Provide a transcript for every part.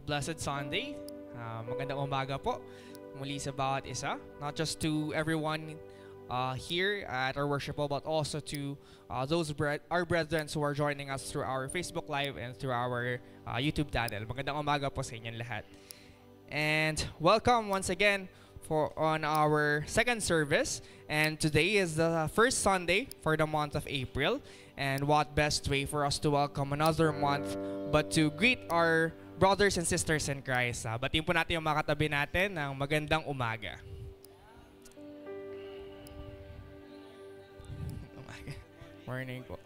blessed Sunday. Magandang umaga po muli sa bawat isa. Not just to everyone here at our worship hall, but also to our brethren who are joining us through our Facebook Live and through our YouTube channel. Magandang umaga po sa inyong lahat. And welcome once again on our second service. And today is the first Sunday for the month of April. And what best way for us to welcome another month but to greet our brothers and sisters in Christ. Batiin po natin yung mga katabi natin ng magandang umaga. Morning po.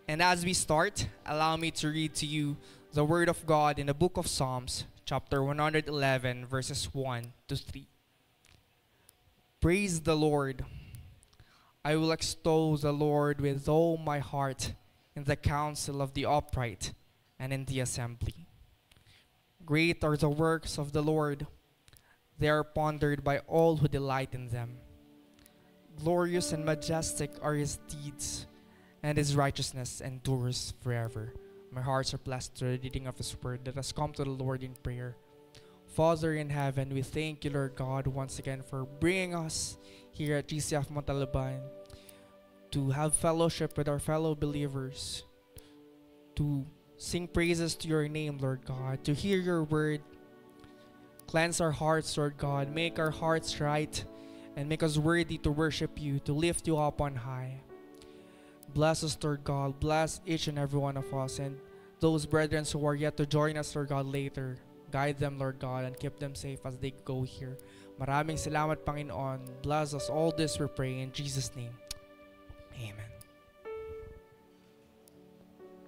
And as we start, allow me to read to you the Word of God in the book of Psalms, chapter 111, verses 1 to 3. Praise the Lord. I will extol the Lord with all my heart in the council of the upright and in the assembly. Great are the works of the Lord. They are pondered by all who delight in them. Glorious and majestic are his deeds, and his righteousness endures forever. My hearts are blessed through the reading of his word. Let us come to the Lord in prayer. Father in heaven, we thank you, Lord God, once again for bringing us here at GCF Montalban to have fellowship with our fellow believers, to sing praises to your name, Lord God, to hear your word. Cleanse our hearts, Lord God. Make our hearts right and make us worthy to worship you, to lift you up on high. Bless us, Lord God. Bless each and every one of us and those brethren who are yet to join us, Lord God, later. Guide them, Lord God, and keep them safe as they go here. Maraming salamat, Panginoon. Bless us. All this we pray in Jesus' name. Amen.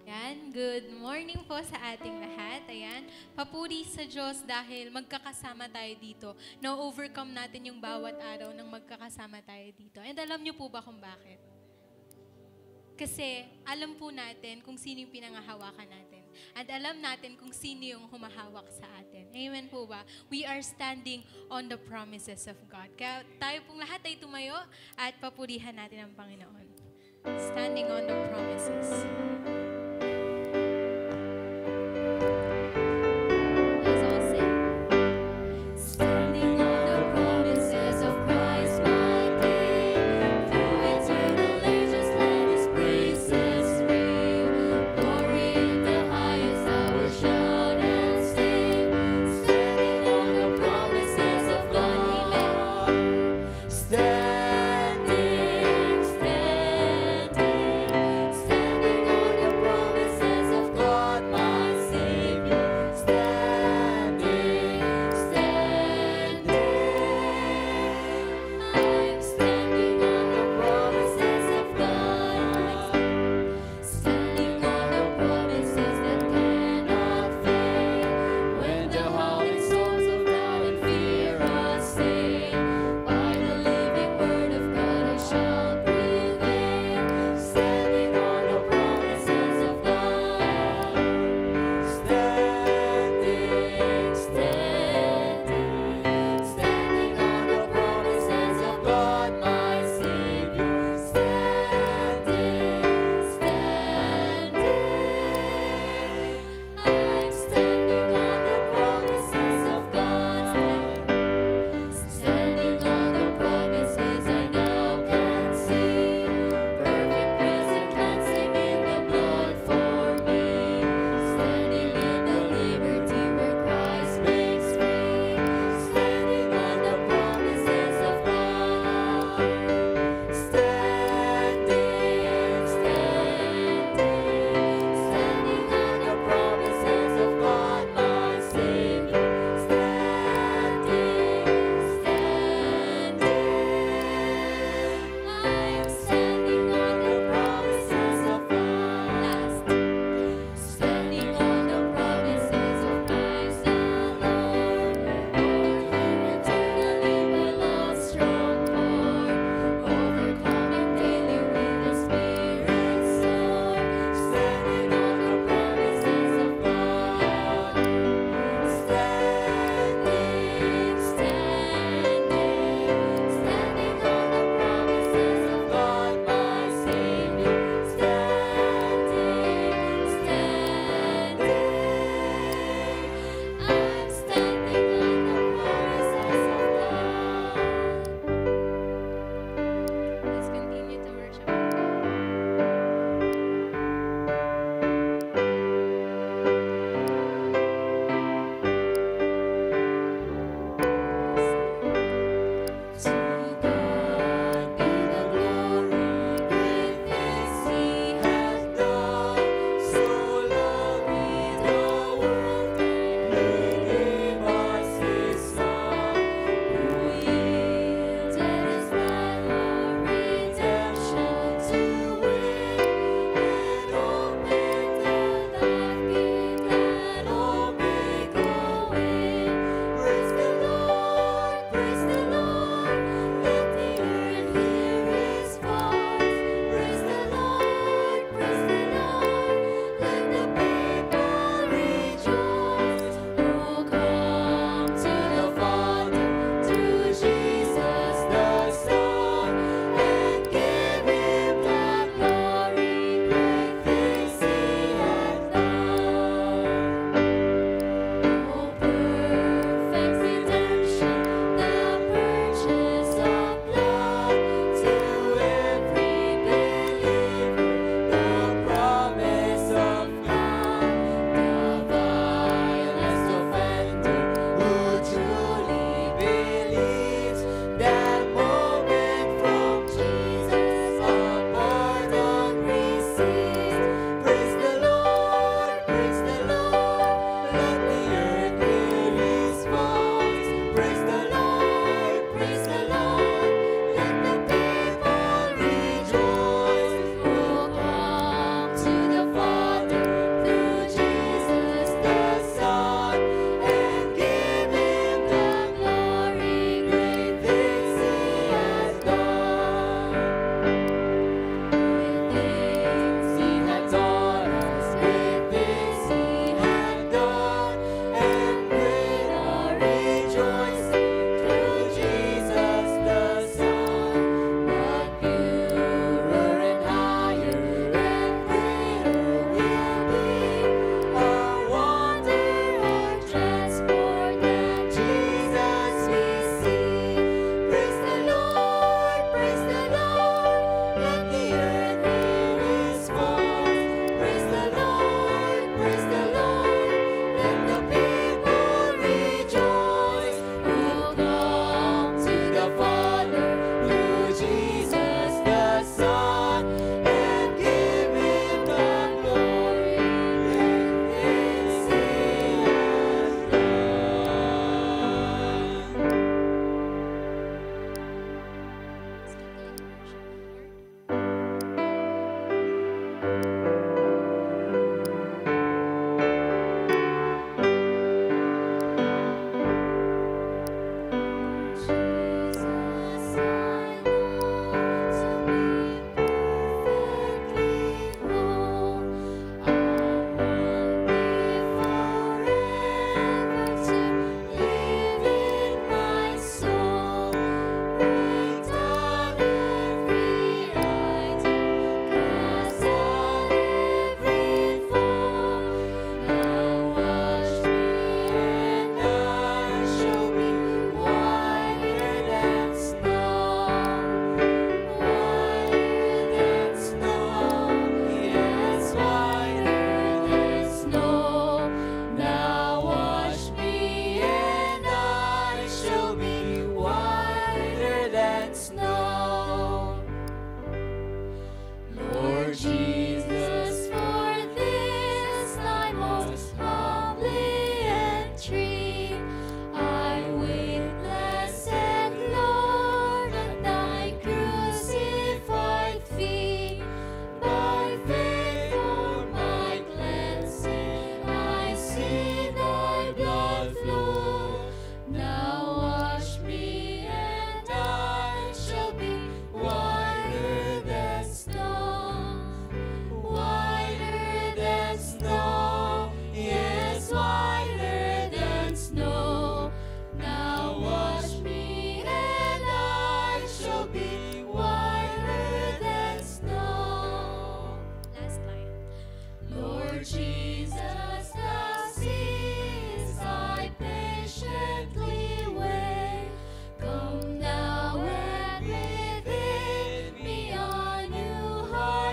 Ayan, good morning po sa ating lahat. Ayan, papuri sa Diyos dahil magkakasama tayo dito. Na-overcome natin yung bawat araw nang magkakasama tayo dito. And alam niyo po ba kung bakit? Kasi alam po natin kung sino yung pinangahawakan natin. At alam natin kung sino yung humahawak sa atin. Amen po ba? We are standing on the promises of God. Kaya tayo pong lahat ay tumayo at papurihan natin ang Panginoon. Standing on the promises. Standing on the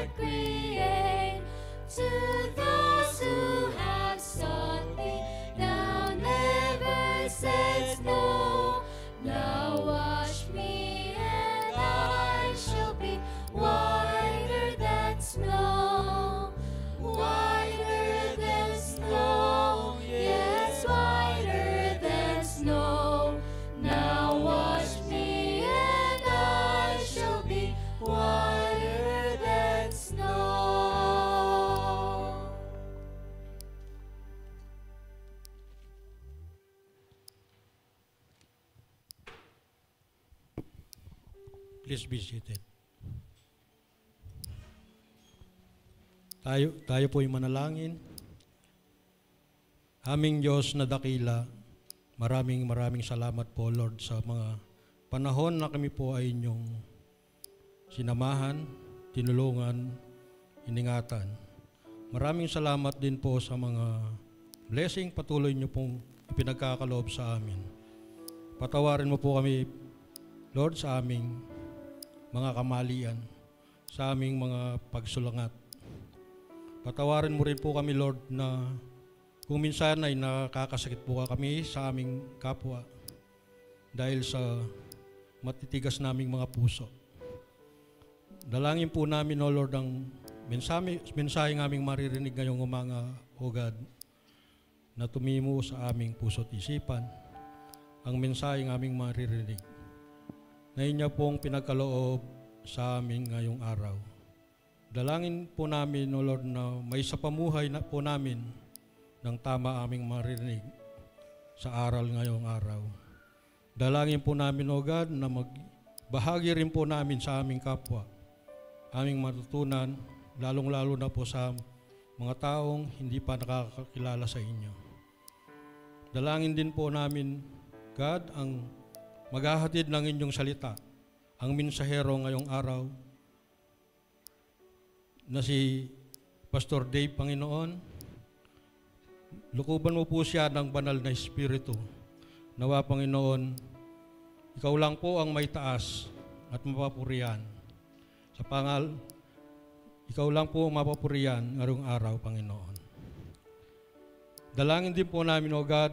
God create. To those who have sought thee, thou never saidst no. Now wash me and I shall be whiter than snow. Whiter than snow, yes, whiter than snow. Now wash me and I shall be whiter than snow. Please be seated. Tayo po'y manalangin. Aming Diyos na dakila, maraming salamat po, Lord, sa mga panahon na kami po ay inyong sinamahan, tinulungan, iningatan. Maraming salamat din po sa mga blessing patuloy niyo pong ipinagkakaloob sa amin. Patawarin mo po kami, Lord, sa aming mga kamalian, sa aming mga pagsulangat. Patawarin mo rin po kami, Lord, na kung minsan ay nakakasakit po kami sa aming kapwa dahil sa matitigas naming mga puso. Dalangin po namin, O Lord, ang mensaheng aming maririnig ngayong umaga, O God, na tumimo sa aming puso't isipan, ang mensaheng aming maririnig na inyo pong pinagkaloob sa amin ngayong araw. Dalangin po namin, O Lord, na may sa pamuhay na po namin ng tama aming maririnig sa aral ngayong araw. Dalangin po namin, O God, na magbahagi rin po namin sa aming kapwa, aming matutunan, lalong-lalo na po sa mga taong hindi pa nakakakilala sa inyo. Dalangin din po namin, God, ang maghahatid ng inyong salita, ang mensahero ngayong araw na si Pastor Dave, Panginoon. Lukuban mo po siya ng banal na Espiritu. Nawa, Panginoon, ikaw lang po ang may taas at mapapurihan. Ikaw lang po ang mapapurihan ngayong araw, Panginoon. Dalangin din po namin, O God,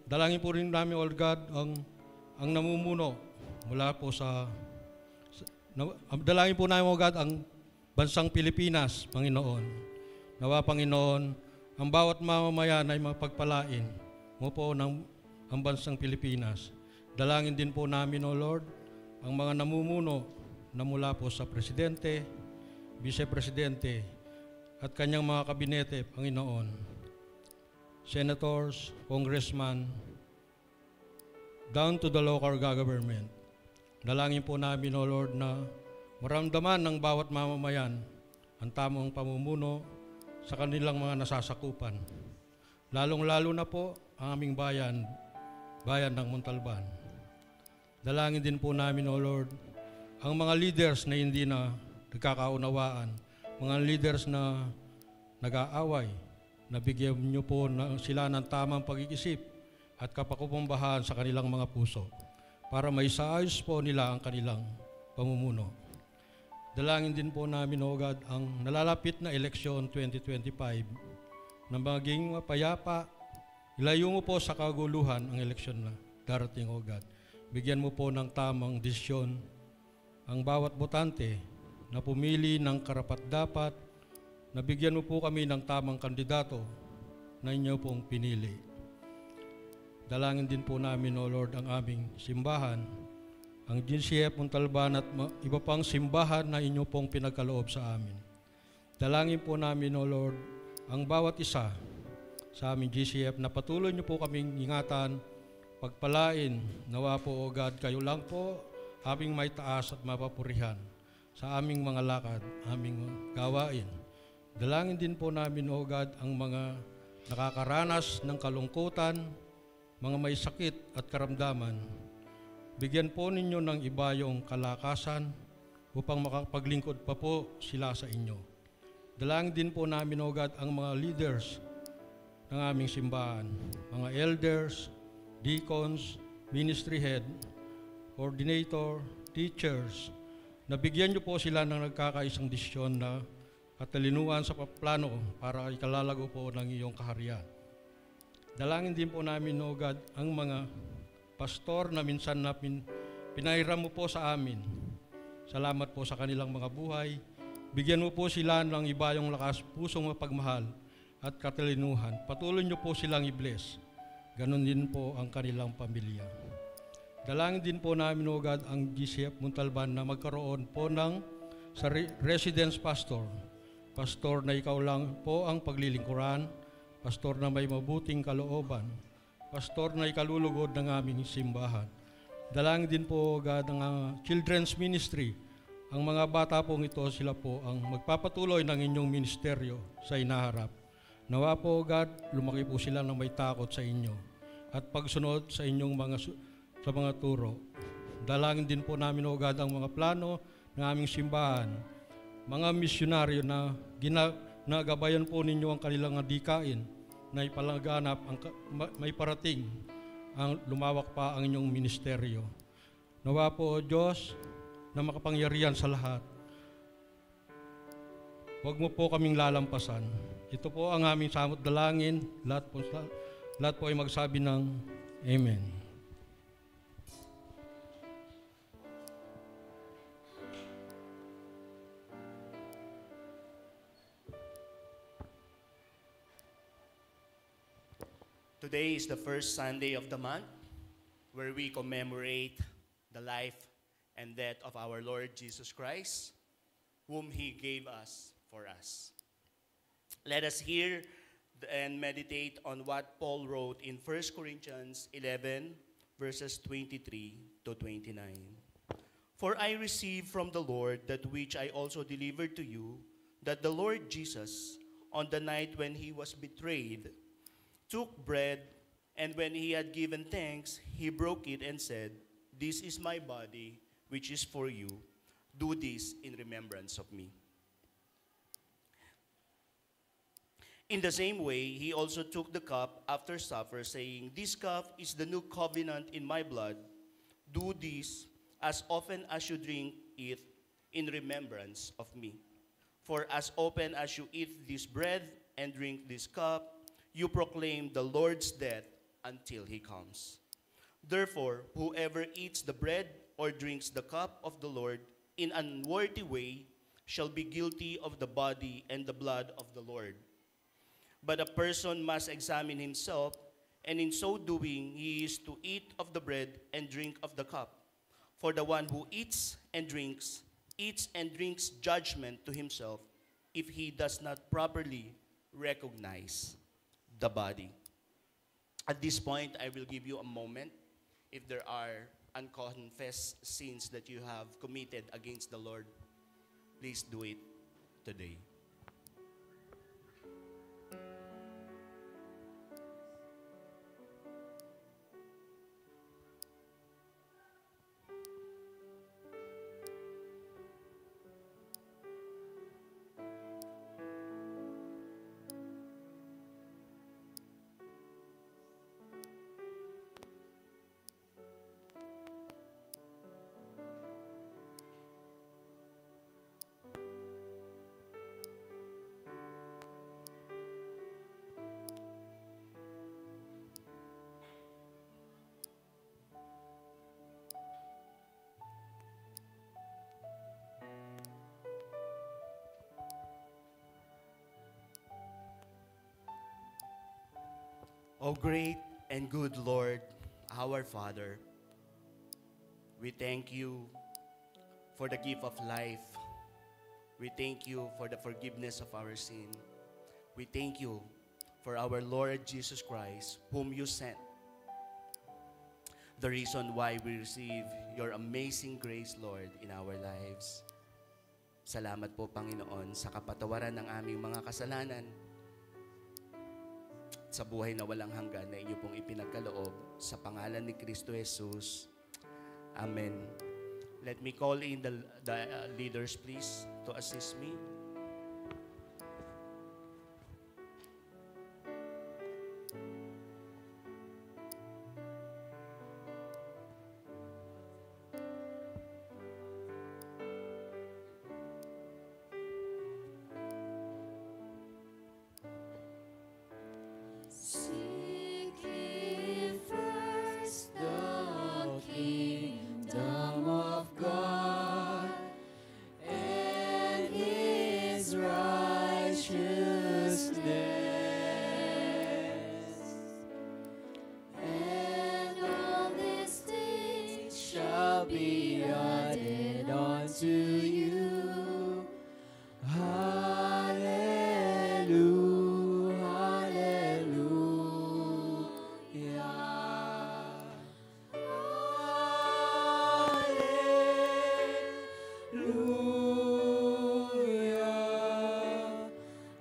dalangin po rin namin, O God, ang namumuno mula po dalangin po namin, O God, ang bansang Pilipinas, Panginoon. Nawa, Panginoon, ang bawat mamamayan ay mapagpalain mo po ang bansang Pilipinas. Dalangin din po namin, O Lord, ang mga namumuno na mula po sa Presidente, Vice-Presidente, at kanyang mga kabinete, Panginoon. Senators, Congressman, down to the local government. Dalangin po namin, O Lord, na maramdaman ng bawat mamamayan ang tamang pamumuno sa kanilang mga nasasakupan. Lalong-lalo na po ang aming bayan ng Montalban. Dalangin din po namin, O Lord, ang mga leaders na hindi na nagkakaunawaan, mga leaders na nag-aaway, nabigyan niyo po sila ng tamang pag-iisip at kapakupambahan sa kanilang mga puso para may saayos po nila ang kanilang pamumuno. Dalangin din po namin, O God, ang nalalapit na eleksyon 2025 na maging mapayapa. Ilayo mo po sa kaguluhan ang eleksyon na darating, O God. Bigyan mo po ng tamang desisyon ang bawat botante na pumili ng karapat-dapat. Nabigyan mo po kami ng tamang kandidato na inyo pong pinili. Dalangin din po namin, O Lord, ang aming simbahan, ang GCF Montalban at iba pang simbahan na inyo pong pinagkaloob sa amin. Dalangin po namin, O Lord, ang bawat isa sa aming GCF na patuloy niyo po kaming ingatan, pagpalain. Nawa po, O God, kayo lang po aming may taas at mapapurihan sa aming mga lakad, aming gawain. Dalangin din po namin, O God, ang mga nakakaranas ng kalungkutan, mga may sakit at karamdaman. Bigyan po ninyo ng iba yung kalakasan upang makapaglingkod pa po sila sa inyo. Dalangin din po namin, O God, ang mga leaders ng aming simbahan, mga elders, deacons, ministry head, coordinator, teachers, nabigyan niyo po sila ng nagkakaisang desisyon na katalinuhan sa plano para ikalalago po ng iyong kaharian. Dalangin din po namin, O God, ang mga pastor na minsan na pinahiram mo po sa amin. Salamat po sa kanilang mga buhay. Bigyan mo po sila ng ibayong lakas, pusong mapagmahal at katalinuhan. Patuloy niyo po silang i-bless. Ganon din po ang kanilang pamilya. Dalangin din po namin, O God, ang GCF Montalban na magkaroon po ng sa residence pastor. Pastor na ikaw lang po ang paglilingkuran, pastor na may mabuting kalooban, pastor na ikalulugod ng aming simbahan. Dalangin din po, God, ang children's ministry. Ang mga bata pong ito, sila po ang magpapatuloy ng inyong ministeryo sa inaharap. Nawa po, God, lumaki po sila ng may takot sa inyo at pagsunod sa inyong sa mga turo. Dalangin din po namin, O God, ang mga plano ng aming simbahan, mga misyonaryo na ginagabayan po ninyo ang kanilang adikain na ipalaganap, may parating ang lumawak pa ang inyong ministeryo. Nawa po, O Diyos, na makapangyarihan sa lahat, huwag mo po kaming lalampasan. Ito po ang aming samot dalangin. Lahat po ay magsabi ng Amen. Today is the first Sunday of the month where we commemorate the life and death of our Lord Jesus Christ, whom He gave us for us. Let us hear and meditate on what Paul wrote in 1 Corinthians 11, verses 23 to 29. For I received from the Lord that which I also delivered to you, that the Lord Jesus, on the night when He was betrayed, took bread, and when He had given thanks, He broke it and said, "This is my body, which is for you. Do this in remembrance of me." In the same way, He also took the cup after supper, saying, "This cup is the new covenant in my blood. Do this as often as you drink it in remembrance of me. For as often as you eat this bread and drink this cup, you proclaim the Lord's death until He comes. Therefore, whoever eats the bread or drinks the cup of the Lord in an unworthy way shall be guilty of the body and the blood of the Lord. But a person must examine himself, and in so doing he is to eat of the bread and drink of the cup. For the one who eats and drinks judgment to himself, if he does not properly recognize the body." At this point, I will give you a moment. If there are unconfessed sins that you have committed against the Lord, please do it today. O great and good Lord, our Father, we thank you for the gift of life. We thank you for the forgiveness of our sin. We thank you for our Lord Jesus Christ, whom you sent. The reason why we receive your amazing grace, Lord, in our lives. Salamat po, Panginoon, sa kapatawaran ng aming mga kasalanan, sa buhay na walang hanggan na inyo pong ipinagkaloob sa pangalan ni Kristo Jesus. Amen. Let me call in the leaders, please, to assist me. shall be added unto you. Hallelujah, hallelujah.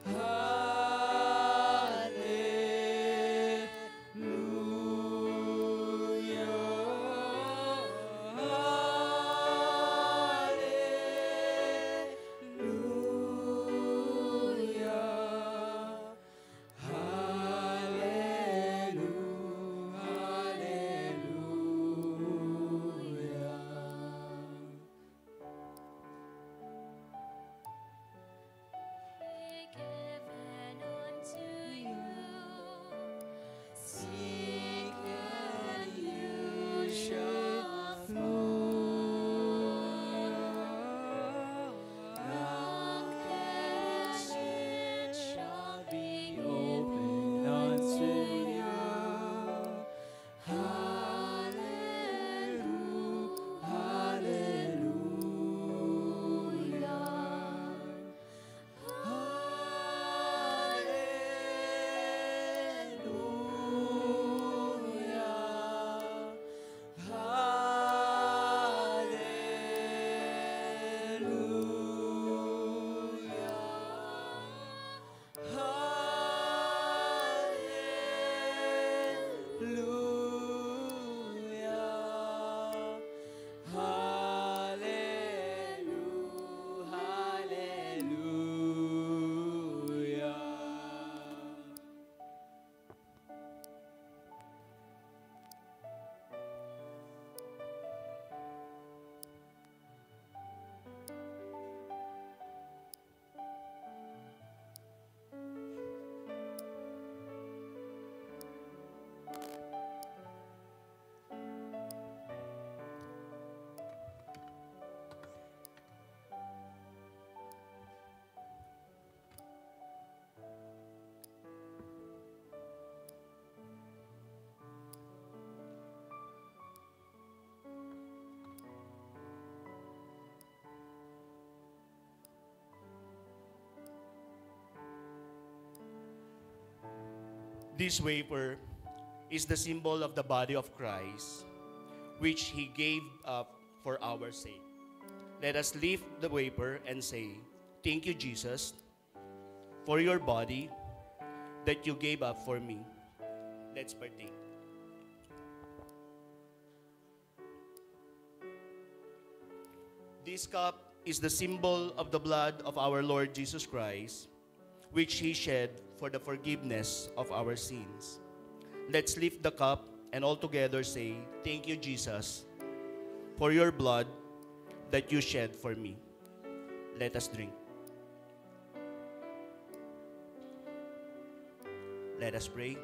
Hallelujah. Given unto you, seek and you shall find. Knock and it shall be opened unto you. Hallelujah, hallelujah. This wafer is the symbol of the body of Christ, which he gave up for our sake. Let us lift the wafer and say, "Thank you, Jesus, for your body that you gave up for me." Let's partake. This cup is the symbol of the blood of our Lord Jesus Christ, which he shed for the forgiveness of our sins. Let's lift the cup and all together say, "Thank you, Jesus, for your blood that you shed for me." Let us drink. Let us pray.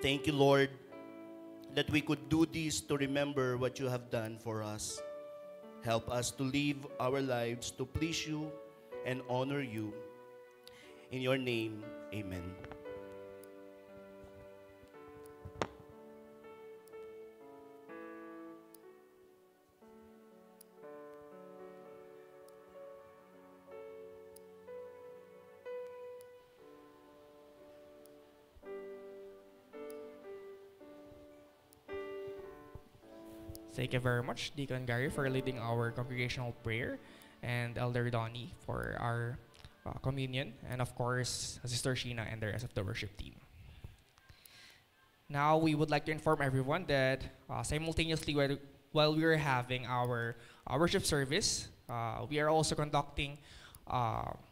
Thank you, Lord, that we could do this to remember what you have done for us. Help us to live our lives to please you and honor you. In your name, amen. Thank you very much, Deacon Gary, for leading our congregational prayer, and Elder Donnie for our communion, and of course, Sister Sheena and the rest of the worship team. Now, we would like to inform everyone that simultaneously while we are having our worship service, we are also conducting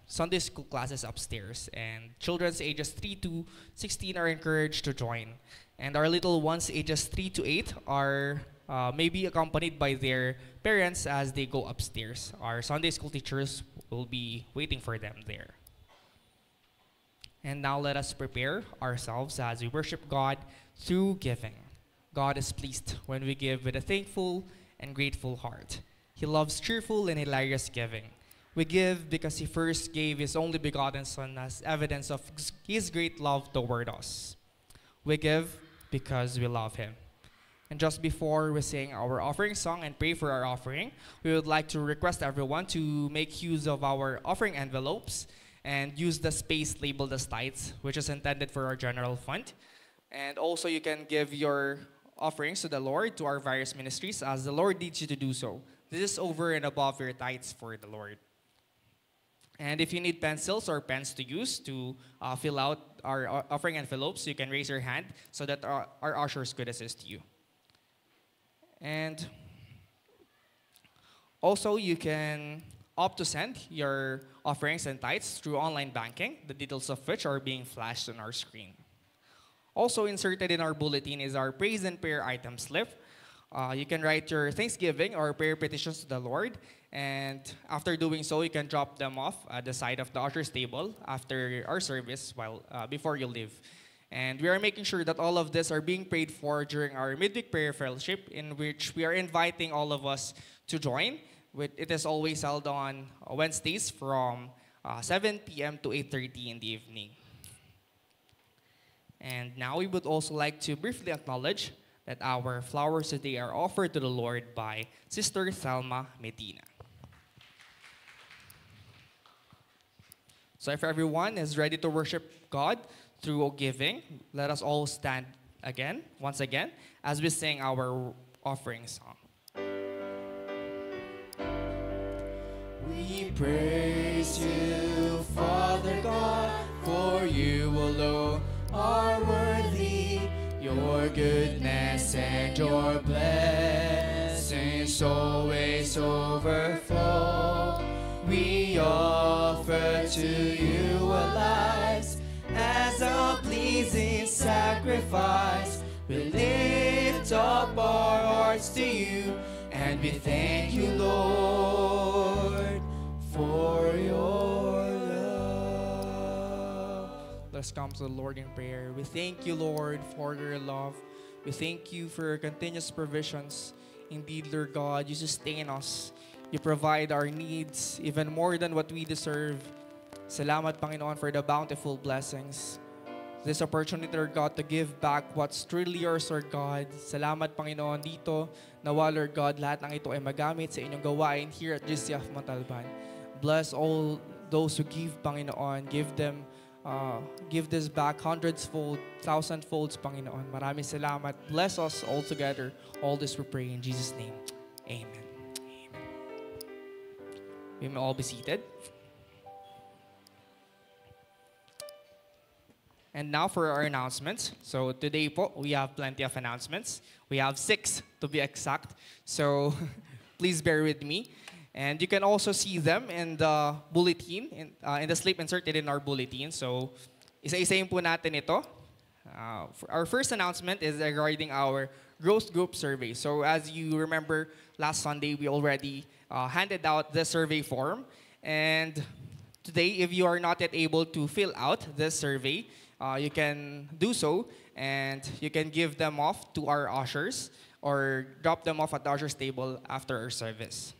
Sunday school classes upstairs, and children's ages 3 to 16 are encouraged to join. And our little ones ages 3 to 8 are maybe accompanied by their parents as they go upstairs. Our Sunday school teachers will be waiting for them there. And now let us prepare ourselves as we worship God through giving. God is pleased when we give with a thankful and grateful heart. He loves cheerful and hilarious giving. We give because He first gave His only begotten Son as evidence of His great love toward us. We give because we love Him. And just before we sing our offering song and pray for our offering, we would like to request everyone to make use of our offering envelopes and use the space labeled as tithes, which is intended for our general fund. And also you can give your offerings to the Lord, to our various ministries, as the Lord leads you to do so. This is over and above your tithes for the Lord. And if you need pencils or pens to use to fill out our offering envelopes, you can raise your hand so that our ushers could assist you. And also, you can opt to send your offerings and tithes through online banking, the details of which are being flashed on our screen. Also inserted in our bulletin is our praise and prayer item slip. You can write your thanksgiving or prayer petitions to the Lord, and after doing so, you can drop them off at the side of the usher's table after our service before you leave. And we are making sure that all of this are being prayed for during our midweek prayer fellowship, in which we are inviting all of us to join. It is always held on Wednesdays from 7 p.m. to 8:30 in the evening. And now we would also like to briefly acknowledge that our flowers today are offered to the Lord by Sister Thelma Medina. So if everyone is ready to worship God through giving, let us all stand once again, as we sing our offering song. We praise you, Father God, for you alone are worthy. Your goodness and your blessings always overflow. We offer to you our lives as a pleasing sacrifice. We lift up our hearts to you, and we thank you, Lord, for your love. Let's come to the Lord in prayer. We thank you, Lord, for your love. We thank you for your continuous provisions. Indeed, Lord God, you sustain us. You provide our needs even more than what we deserve. Salamat, Panginoon, for the bountiful blessings. This opportunity, Lord God, to give back what's truly yours, Lord God. Salamat, Panginoon, dito. Nawa, Lord God, lahat ng ito ay magamit sa inyong gawain here at GCF Montalban. Bless all those who give, Panginoon. Give this back hundreds-fold, thousand-folds, Panginoon. Maraming salamat. Bless us all together. All this we pray in Jesus' name. Amen. Amen. We may all be seated. And now for our announcements. So today po, we have plenty of announcements. We have 6 to be exact. So please bear with me. And you can also see them in the bulletin, in the slip inserted in our bulletin. So isa-isayin po natin ito. Our first announcement is regarding our growth group survey. So as you remember, last Sunday, we already handed out the survey form. And today, if you are not yet able to fill out this survey, you can do so, and you can give them off to our ushers or drop them off at the ushers table after our service.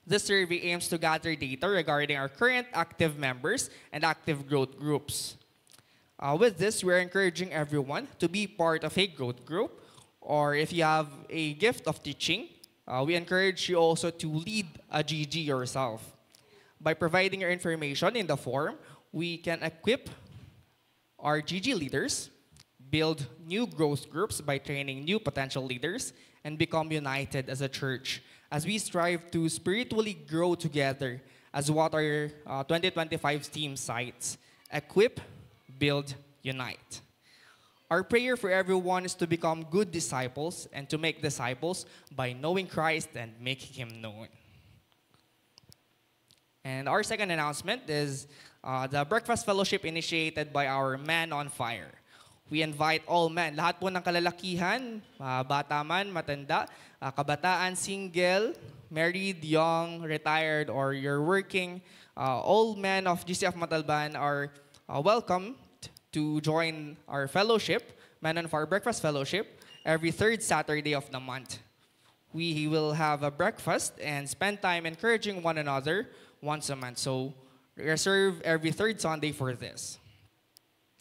This survey aims to gather data regarding our current active members and active growth groups. With this, we're encouraging everyone to be part of a growth group, or if you have a gift of teaching, we encourage you also to lead a GG yourself. By providing your information in the form, we can equip our GG leaders, build new growth groups by training new potential leaders, and become united as a church as we strive to spiritually grow together as what our 2025 theme cites: equip, build, unite. Our prayer for everyone is to become good disciples and to make disciples by knowing Christ and making Him known. And our second announcement is the breakfast fellowship initiated by our Men on Fire. We invite all men, lahat po ng kalalakihan, bata man, matanda, kabataan, single, married, young, retired, or you're working. All men of GCF Montalban are welcome to join our fellowship, Men on Fire Breakfast Fellowship, every third Saturday of the month. We will have a breakfast and spend time encouraging one another once a month. So reserve every third Sunday for this.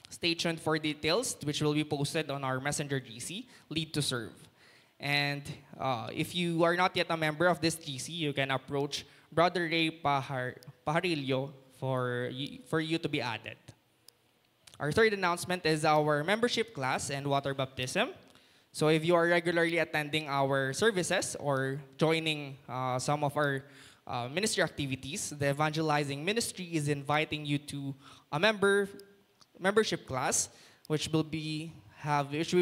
Stay tuned for details, which will be posted on our Messenger GC, Lead to Serve. And if you are not yet a member of this GC, you can approach Brother Ray Pajarillo for you to be added. Our third announcement is our membership class and water baptism. So if you are regularly attending our services or joining some of our ministry activities, the evangelizing ministry is inviting you to a membership class, which we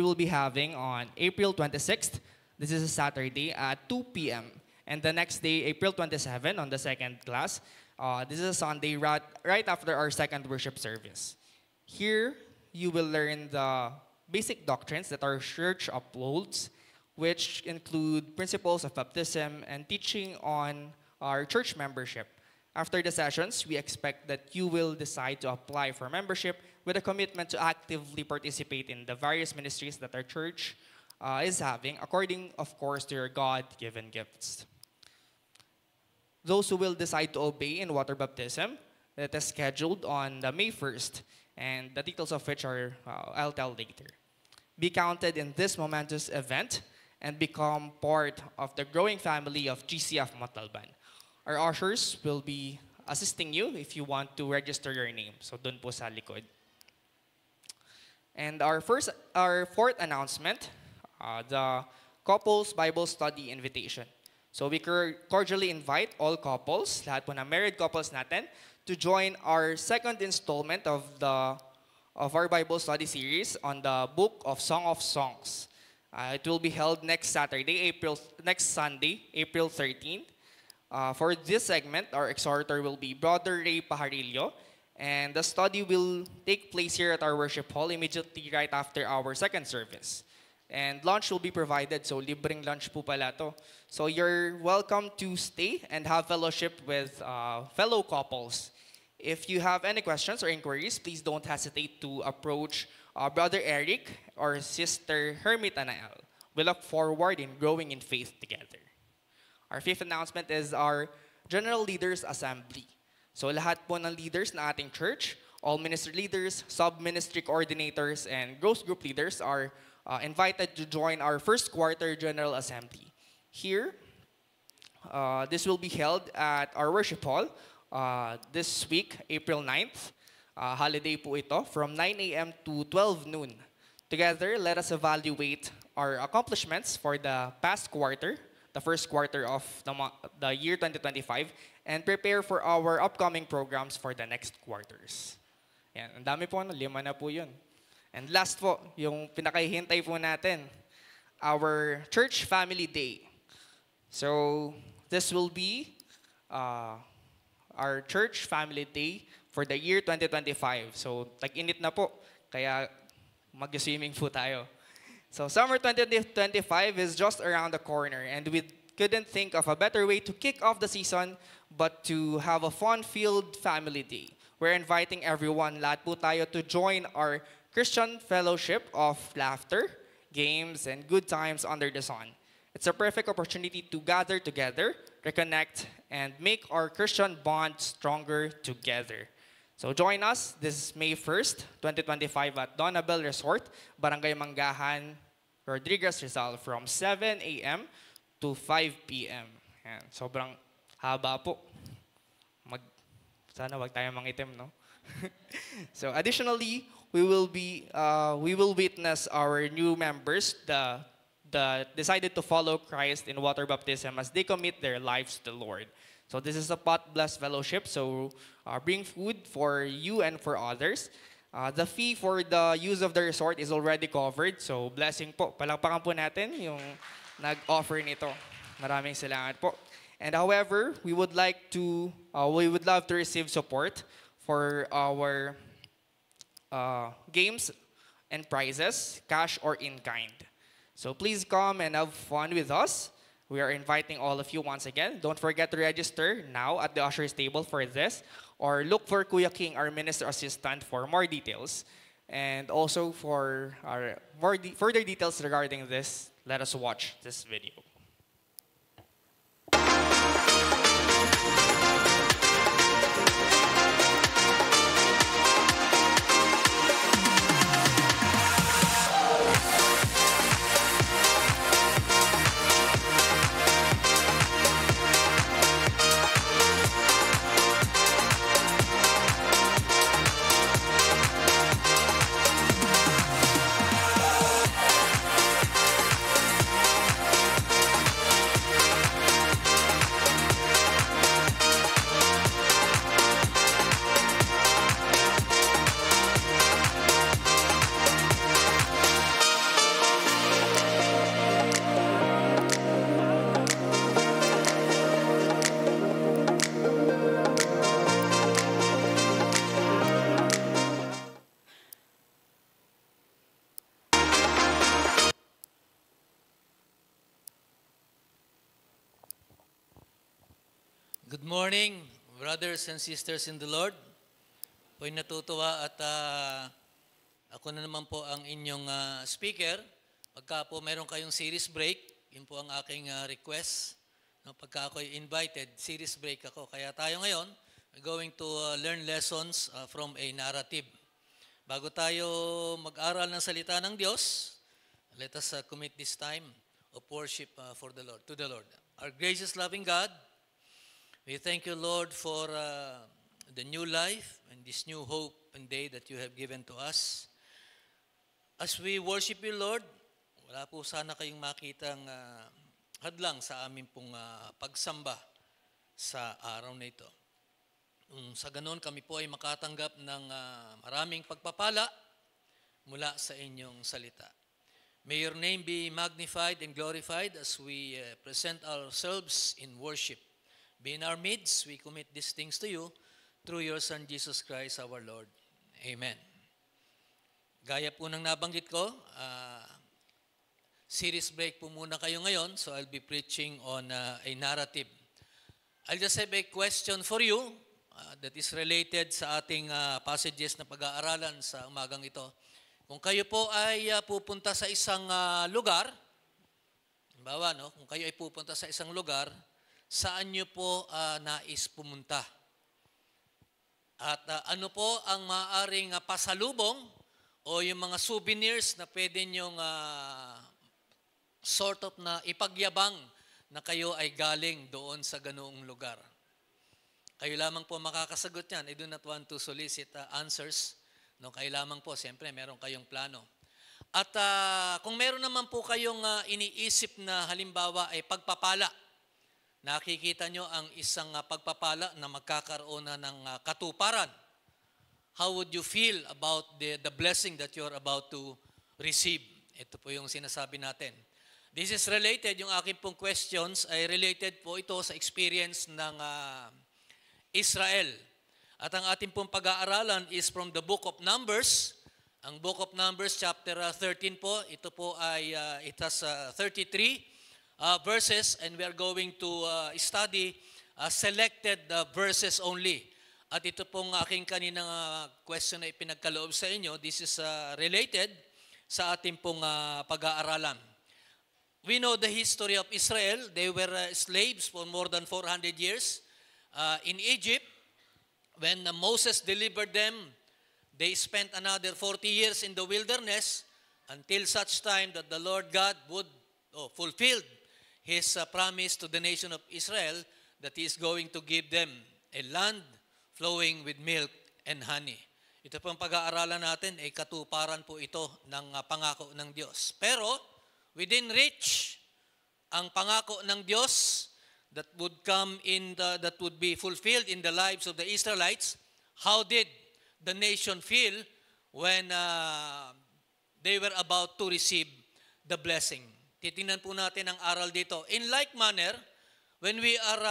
will be having on April 26th. This is a Saturday at 2 p.m. And the next day, April 27, on the second class, this is a Sunday right after our second worship service. Here, you will learn the basic doctrines that our church upholds, which include principles of baptism and teaching on our church membership. After the sessions, we expect that you will decide to apply for membership with a commitment to actively participate in the various ministries that our church is having, according, of course, to your God-given gifts. Those who will decide to obey in water baptism, that is scheduled on the May 1st, and the details of which I'll tell later. Be counted in this momentous event and become part of the growing family of GCF Montalban. Our ushers will be assisting you if you want to register your name. So dun po sa likod. And our fourth announcement, the Couples Bible Study Invitation. So we cordially invite all couples, lahat po na married couples natin, to join our second installment of our Bible study series on the Book of Song of Songs. It will be held next Sunday, April 13th. For this segment, our exhorter will be Brother Ray Pajarillo, and the study will take place here at our worship hall immediately right after our second service. And lunch will be provided, so libreng lunch po pala to. So you're welcome to stay and have fellowship with fellow couples. If you have any questions or inquiries, please don't hesitate to approach Brother Eric or Sister Hermit Anael. We look forward in growing in faith together. Our fifth announcement is our General Leaders Assembly. So lahat po ng leaders na ating church, all ministry leaders, sub-ministry coordinators, and growth group leaders are invited to join our first quarter General Assembly. Here, this will be held at our worship hall this week, April 9th. Holiday po ito, from 9 a.m. to 12 noon. Together, let us evaluate our accomplishments for the past quarter, the first quarter of the year 2025, and prepare for our upcoming programs for the next quarters. Yan, ang dami po, 5 na po yun. And last po, yung pinakahihintay po natin, our Church Family Day. So, this will be our Church Family Day for the year 2025. So, tag-init na po, kaya mag-swimming po tayo. So, summer 2025 is just around the corner, and we couldn't think of a better way to kick off the season but to have a fun-filled family day. We're inviting everyone, lahat po tayo, to join our Christian fellowship of laughter, games, and good times under the sun. It's a perfect opportunity to gather together, reconnect, and make our Christian bond stronger together. So join us this May 1st, 2025 at Donabel Resort, Barangay Manggahan, Rodriguez, Rizal from 7 a.m. to 5 p.m. Yan. Sobrang haba po. Sana wag tayo mangitim, no? So additionally, we will witness our new members decided to follow Christ in water baptism as they commit their lives to the Lord. So this is a pot blessed fellowship. So bring food for you and for others. The fee for the use of the resort is already covered. So blessing po. Palakpakan po natin yung nag-offer nito. Maraming salamat po. And however, we would love to receive support for our games and prizes, cash or in kind. So please come and have fun with us. We are inviting all of you once again. Don't forget to register now at the usher's table for this, or look for Kuya King, our minister assistant, for more details. And also for our further details regarding this, let us watch this video. Good morning, brothers and sisters in the Lord. Po'y natutuwa at ako na naman po ang inyong speaker. Pagka po meron kayong series break, yun po ang aking request. No, pagka ako'y invited, series break ako. Kaya tayo ngayon, we're going to learn lessons from a narrative. Bago tayo mag-aral ng salita ng Diyos, let us commit this time of worship for the Lord, to the Lord. Our gracious loving God, we thank you, Lord, for the new life and this new hope and day that you have given to us. As we worship you, Lord, wala po sana kayong makitang hadlang sa amin pong pagsamba sa araw na ito. Sa ganon, kami po ay makatanggap ng maraming pagpapala mula sa inyong salita. May your name be magnified and glorified as we present ourselves in worship. Be in our midst, we commit these things to you through your Son, Jesus Christ, our Lord. Amen. Gaya po ng nabanggit ko, series break po muna kayo ngayon, so I'll be preaching on a narrative. I'll just have a question for you that is related sa ating passages na pag-aaralan sa umagang ito. Kung kayo po ay pupunta sa isang lugar, halimbawa, no, kung kayo ay pupunta sa isang lugar, saan nyo po nais pumunta? At ano po ang maaaring pasalubong o yung mga souvenirs na pwede nyong sort of na ipagyabang na kayo ay galing doon sa ganoong lugar? Kayo lamang po makakasagot yan. I do not want to solicit answers. No, kayo lamang po, siyempre, meron kayong plano. At kung meron naman po kayong iniisip na halimbawa ay pagpapala, nakikita nyo ang isang pagpapala na magkakaroon na ng katuparan. How would you feel about the blessing that you're about to receive? Ito po yung sinasabi natin. This is related, yung aking pong questions ay related po ito sa experience ng Israel. At ang ating pong pag-aaralan is from the book of Numbers. Ang book of Numbers chapter 13 po, ito po ay it has 33 verses, and we are going to study selected verses only. At ito pong aking kaninang question na ipinagkaloob sa inyo, this is related sa ating pong pag-aaralan. We know the history of Israel. They were slaves for more than 400 years in Egypt. When Moses delivered them, they spent another 40 years in the wilderness until such time that the Lord God would fulfill His promise to the nation of Israel that He is going to give them a land flowing with milk and honey. Ito pong pag-aaralan natin ay katuparan po ito ng pangako ng Diyos. Pero we didn't reach ang pangako ng Diyos that would come in that would be fulfilled in the lives of the Israelites. How did the nation feel when they were about to receive the blessing? Titingnan po natin ang aral dito. In like manner, when we are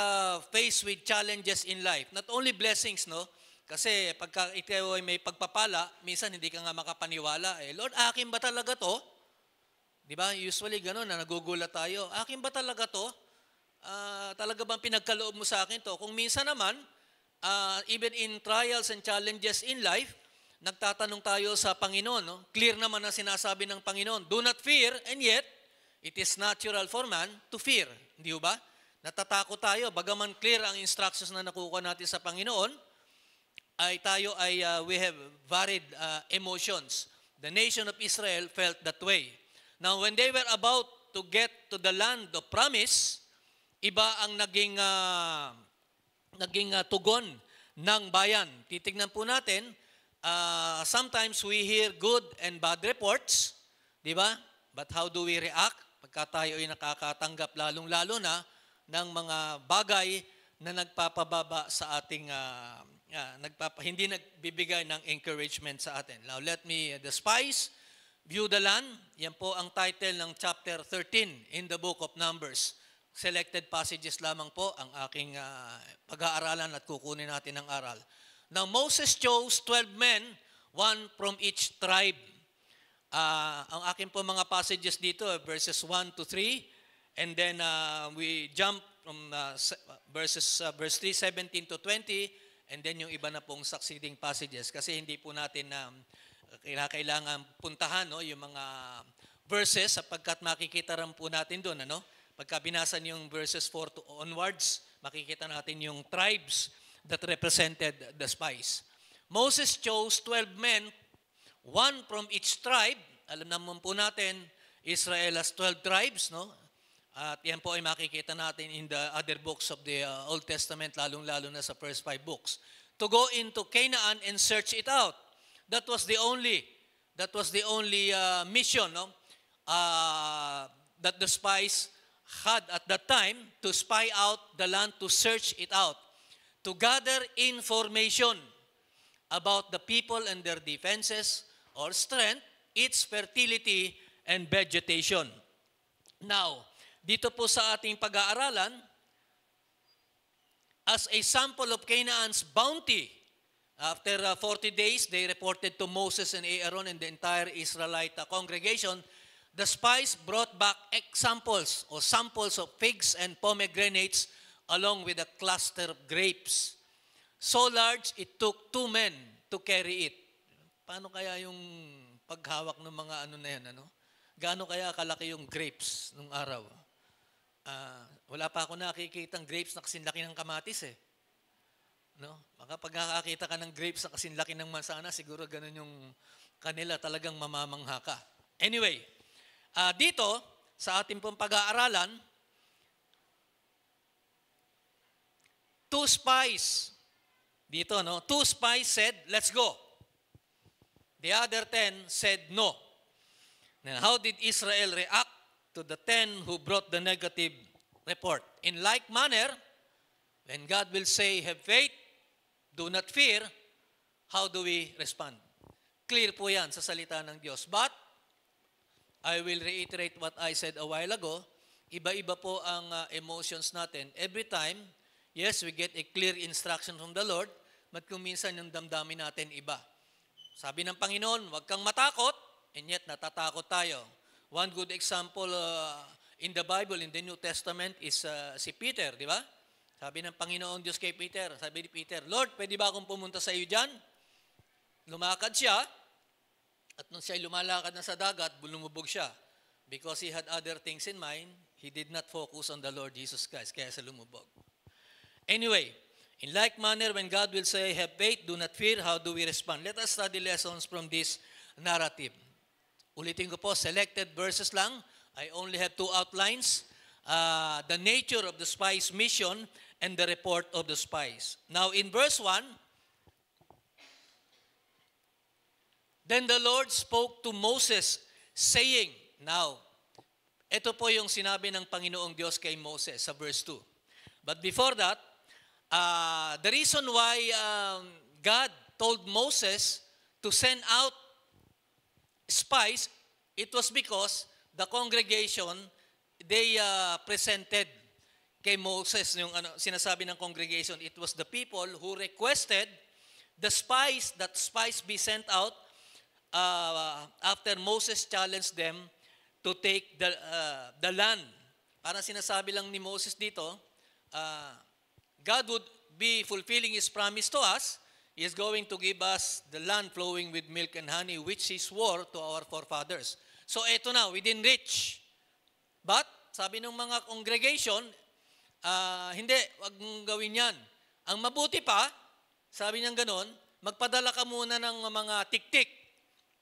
faced with challenges in life, not only blessings, no? Kasi pagka ikaw ay may pagpapala, minsan hindi ka nga makapaniwala. Lord, akin ba talaga to? Di ba? Usually gano'n na nagugulat tayo. Akin ba talaga to? Talaga bang pinagkaloob mo sa akin to? Kung minsan naman, even in trials and challenges in life, nagtatanong tayo sa Panginoon. No? Clear naman na sinasabi ng Panginoon, do not fear, and yet, it is natural for man to fear. Hindi ba? Natatakot tayo. Bagaman clear ang instructions na nakukuha natin sa Panginoon, we have varied emotions. The nation of Israel felt that way. Now, when they were about to get to the land of promise, iba ang naging tugon ng bayan. Titignan po natin, sometimes we hear good and bad reports, di ba? But how do we react pagka tayo ay nakakatanggap lalong-lalo na ng mga bagay na nagpapababa sa ating, hindi nagbibigay ng encouragement sa atin. Now let me, the spies view the land. Yan po ang title ng chapter 13 in the book of Numbers. Selected passages lamang po ang aking pag-aaralan at kukunin natin ang aral. Now Moses chose 12 men, one from each tribe. Ang aking po mga passages dito, verses 1 to 3, and then we jump from verse 3, 17 to 20, and then yung iba na pong succeeding passages. Kasi hindi po natin na kailangan puntahan yung mga verses sapagkat makikita rin po natin doon. Pagka binasa niyo yung verses 4 to onwards, makikita natin yung tribes that represented the spies. Moses chose 12 men, one from each tribe. Alam naman po natin, Israel has 12 tribes, no? At yan po ay makikita natin in the other books of the Old Testament, lalong-lalo na sa first 5 books. To go into Canaan and search it out. That was the only mission, no? That the spies had at that time, to spy out the land, to search it out, to gather information about the people and their defenses or strength, its fertility, and vegetation. Now, dito po sa ating pag-aaralan, as a sample of Canaan's bounty, after 40 days, they reported to Moses and Aaron and the entire Israelite congregation. The spies brought back examples or samples of figs and pomegranates along with a cluster of grapes. So large, it took 2 men to carry it. Paano kaya yung paghawak ng mga na yan? Gaano kaya kalaki yung grapes nung araw? Wala pa ako nakikitang grapes na kasinlaki ng kamatis eh. No? Baka pag nakakita ka ng grapes na kasinlaki ng mansanas, siguro ganun yung kanila, talagang mamamangha ka. Anyway, dito, sa ating pong pag-aaralan, 2 spies, dito, 2 spies said, let's go. The other 10 said no. Now, how did Israel react to the 10 who brought the negative report? In like manner, when God will say, have faith, do not fear, how do we respond? Clear po yan sa salita ng Diyos. But, I will reiterate what I said a while ago, iba-iba po ang emotions natin. Every time, yes, we get a clear instruction from the Lord, but kung minsan yung damdamin natin iba. Sabi ng Panginoon, huwag kang matakot, and yet natatakot tayo. One good example in the Bible, in the New Testament, is si Peter, di ba? Sabi ng Panginoon Diyos kay Peter, sabi ni Peter, Lord, pwede ba akong pumunta sa iyo dyan? Lumakad siya, at nung siya lumalakad na sa dagat, lumubog siya. Because he had other things in mind, he did not focus on the Lord Jesus Christ, kaya siya lumubog. Anyway, in like manner, when God will say, have faith, do not fear, how do we respond? Let us study lessons from this narrative. Ulitin ko po, selected verses lang. I only have 2 outlines. The nature of the spies' mission and the report of the spies. Now, in verse 1, then the Lord spoke to Moses, saying, now, ito po yung sinabi ng Panginoong Diyos kay Moses sa verse 2. But before that, the reason why God told Moses to send out spies, it was because the congregation, they presented kay Moses, yung sinasabi ng congregation, it was the people who requested the spies, that spies be sent out after Moses challenged them to take the land. Parang sinasabi lang ni Moses dito, God would be fulfilling His promise to us. He is going to give us the land flowing with milk and honey, which He swore to our forefathers. So eto na, within reach. But, sabi ng mga congregation, hindi, wag mong gawin yan. Ang mabuti pa, sabi niyang ganon, magpadala ka muna ng mga tik-tik.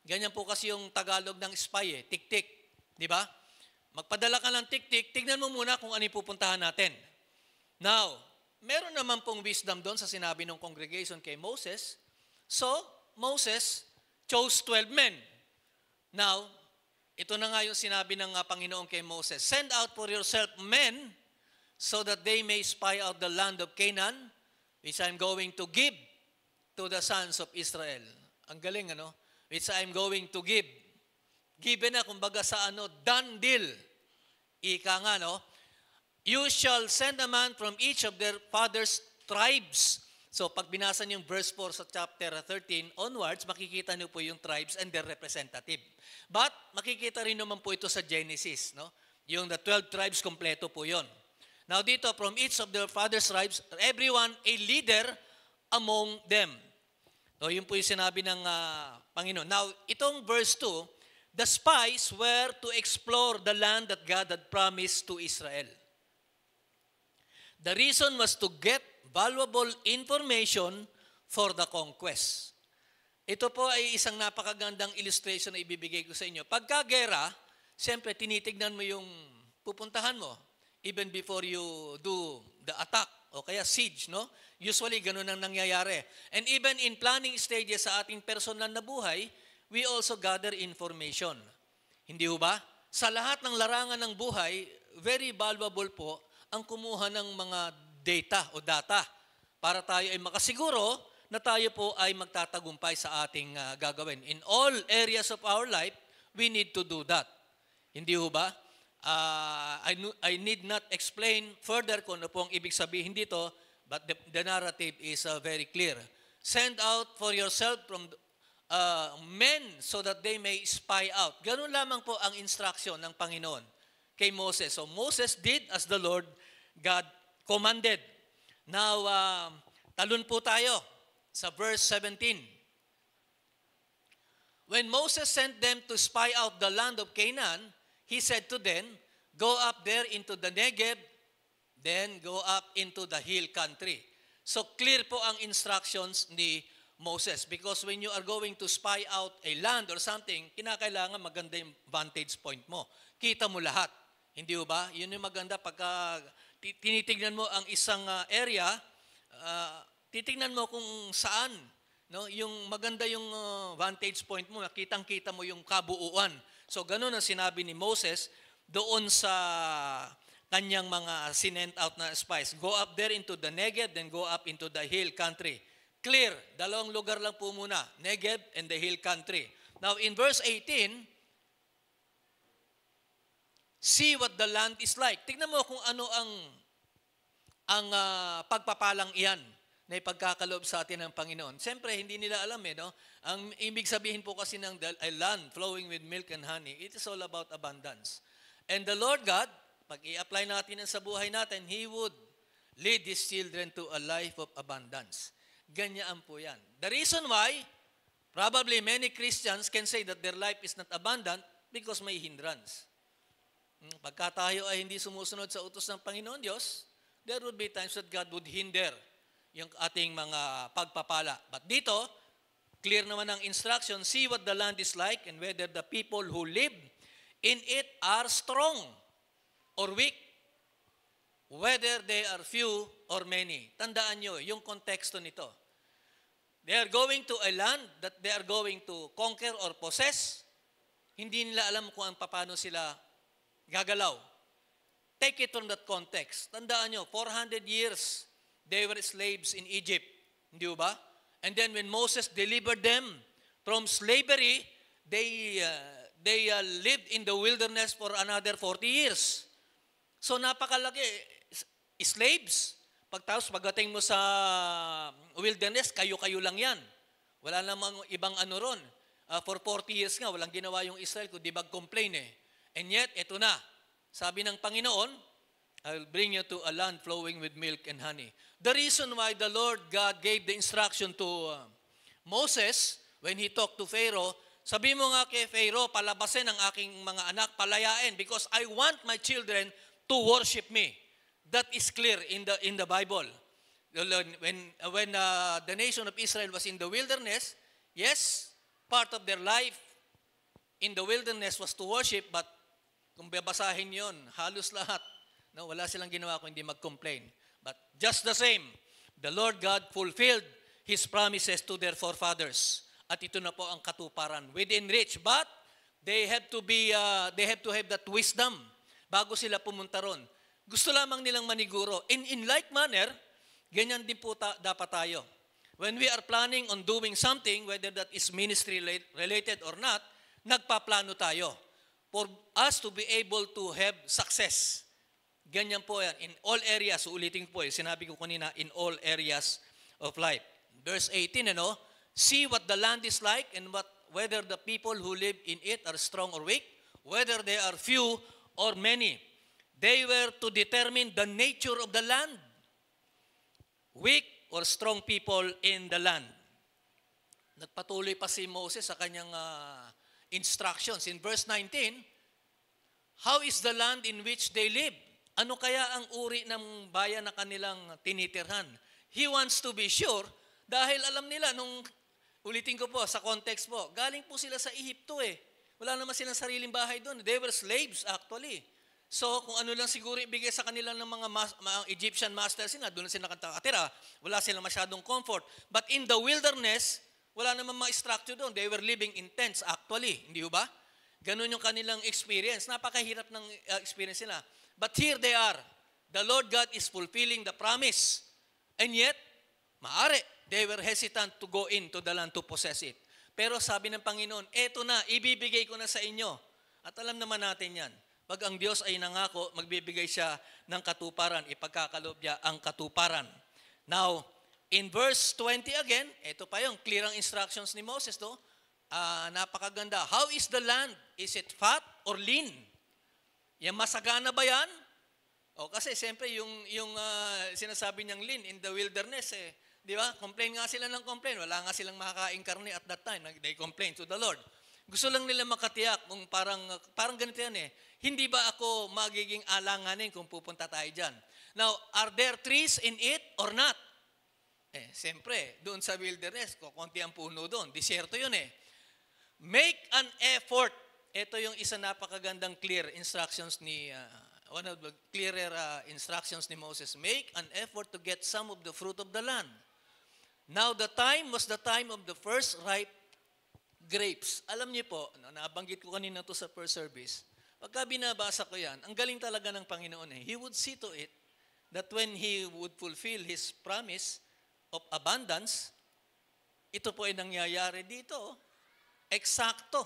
Ganyan po kasi yung Tagalog ng spy, tik-tik. Di ba? Magpadala ka ng tik-tik, tignan mo muna kung ano pupuntahan natin. Now, meron naman pong wisdom doon sa sinabi ng congregation kay Moses. So, Moses chose 12 men. Now, ito na nga yung sinabi ng Panginoon kay Moses, send out for yourself men so that they may spy out the land of Canaan, which I'm going to give to the sons of Israel. Ang galing, ano? Which I'm going to give. Given na, kumbaga sa done deal. Ika nga, no? You shall send a man from each of their father's tribes. So, pag binasa niyo yung verse 4 sa chapter 13 onwards, makikita niyo po yung tribes and their representative. But, makikita rin naman po ito sa Genesis, no? Yung the 12 tribes, kompleto po yon. Now dito, from each of their father's tribes, everyone a leader among them. So yun po yung sinabi ng Panginoon. Now, itong verse 2, the spies were to explore the land that God had promised to Israel. The reason was to get valuable information for the conquest. Ito po ay isang napakagandang illustration na ibibigay ko sa inyo. Pagka gera, siyempre tinitignan mo yung pupuntahan mo even before you do the attack o kaya siege, no? Usually, ganun ang nangyayari. And even in planning stages sa ating personal na buhay, we also gather information. Hindi ho ba? Sa lahat ng larangan ng buhay, very valuable po ang kumuha ng mga data para tayo ay makasiguro na tayo po ay magtatagumpay sa ating gagawin. In all areas of our life, we need to do that. Hindi ho ba? I need not explain further kung ano po ang ibig sabihin dito, but the narrative is very clear. Send out for yourself from men so that they may spy out. Ganun lamang po ang instruction ng Panginoon kay Moses. So Moses did as the Lord God commanded. Now, talon po tayo sa verse 17. When Moses sent them to spy out the land of Canaan, he said to them, go up there into the Negev, then go up into the hill country. So clear po ang instructions ni Moses because when you are going to spy out a land or something, kinakailangan maganda yung vantage point mo. Kita mo lahat. Hindi ba? Yun yung maganda pagka tinitignan mo ang isang area, titignan mo kung saan, no? Yung maganda yung vantage point mo, kitang-kita mo yung kabuuan. So ganun ang sinabi ni Moses doon sa kanyang mga sinent out na spies. Go up there into the Negev, then go up into the hill country. Clear, dalawang lugar lang po muna, Negev and the hill country. Now in verse 18, see what the land is like. Tignan mo kung ano ang pagpapalang iyan na ipagkakaloob sa atin ng Panginoon. Siyempre, hindi nila alam no? Ang ibig sabihin po kasi ng a land flowing with milk and honey, it is all about abundance. And the Lord God, pag i-apply natin yan sa buhay natin, He would lead His children to a life of abundance. Ganyan po yan. The reason why, probably many Christians can say that their life is not abundant because may hindrance. Pagka tayo ay hindi sumusunod sa utos ng Panginoon Diyos, there would be times that God would hinder yung ating mga pagpapala. But dito, clear naman ang instruction, see what the land is like and whether the people who live in it are strong or weak, whether they are few or many. Tandaan nyo, yung konteksto nito. They are going to a land that they are going to conquer or possess. Hindi nila alam kung paano sila gagalaw. Take it from that context. Tandaan nyo, 400 years, they were slaves in Egypt. Hindi ba? And then when Moses delivered them from slavery, they lived in the wilderness for another 40 years. So napakalaki. Slaves. Pagdating mo sa wilderness, kayo-kayo lang yan. Wala namang ibang ano ron. For 40 years nga, walang ginawa yung Israel kundi mag-complain eh. And yet, ito na. Sabi ng Panginoon, I will bring you to a land flowing with milk and honey. The reason why the Lord God gave the instruction to Moses when he talked to Pharaoh, sabi mo nga kay Pharaoh, palabasin ang aking mga anak, palayain because I want my children to worship me. That is clear in the Bible. When the nation of Israel was in the wilderness, yes, part of their life in the wilderness was to worship, but kung babasahin yon, halos lahat, no, wala silang ginawa kung hindi mag-complain. But just the same, the Lord God fulfilled His promises to their forefathers. At ito na po ang katuparan within reach. But they have to have that wisdom bago sila pumunta ron. Gusto lamang nilang maniguro. In like manner, ganyan din po dapat tayo. When we are planning on doing something, whether that is ministry related or not, nagpaplano tayo for us to be able to have success. Ganyan po yan. In all areas, ulitin po sinabi ko kanina, in all areas of life. Verse 18, see what the land is like and whether the people who live in it are strong or weak, whether they are few or many. They were to determine the nature of the land. Weak or strong people in the land. Nagpatuloy pa si Moses sa kanyang instructions. In verse 19, how is the land in which they live? Ano kaya ang uri ng bayan na kanilang tinitirhan? He wants to be sure dahil alam nila, ulitin ko po, sa context po, galing po sila sa Ehipto eh. Wala naman silang sariling bahay doon. They were slaves actually. So kung ano lang siguro ibigay sa kanila ng mga Egyptian masters sila, doon sila nakatira. Wala silang masyadong comfort. But in the wilderness, wala naman mga structure doon. They were living in tents actually. Hindi ba? Ganun yung kanilang experience. Napakahirap ng experience nila. But here they are. The Lord God is fulfilling the promise. And yet, maaari, they were hesitant to go into the land to possess it. Pero sabi ng Panginoon, eto na, ibibigay ko na sa inyo. At alam naman natin yan. Pag ang Diyos ay nangako, magbibigay siya ng katuparan, ipagkakaloob niya ang katuparan. Now, in verse 20 again, ito pa yung clear ang instructions ni Moses, no? Napakaganda. How is the land? Is it fat or lean? Yan, masagana ba yan? O kasi siyempre yung sinasabi niyang lean in the wilderness, di ba? Complain nga sila ng complain. Wala nga silang makakain karne at that time. They complain to the Lord. Gusto lang nila makatiyak kung parang ganito yan eh. Hindi ba ako magiging alanganin kung pupunta tayo dyan? Now, are there trees in it or not? Siyempre, doon sa wilderness, konti ang puno doon. Disyerto yun eh. Make an effort. Ito yung isa napakagandang clear instructions ni, one of the clearer instructions ni Moses. Make an effort to get some of the fruit of the land. Now, the time was the time of the first ripe grapes. Alam niyo po, nabanggit ko kanina to sa first service, pagka binabasa ko yan, ang galing talaga ng Panginoon eh. He would see to it that when He would fulfill His promise of abundance, ito po ay nangyayari dito. Eksakto.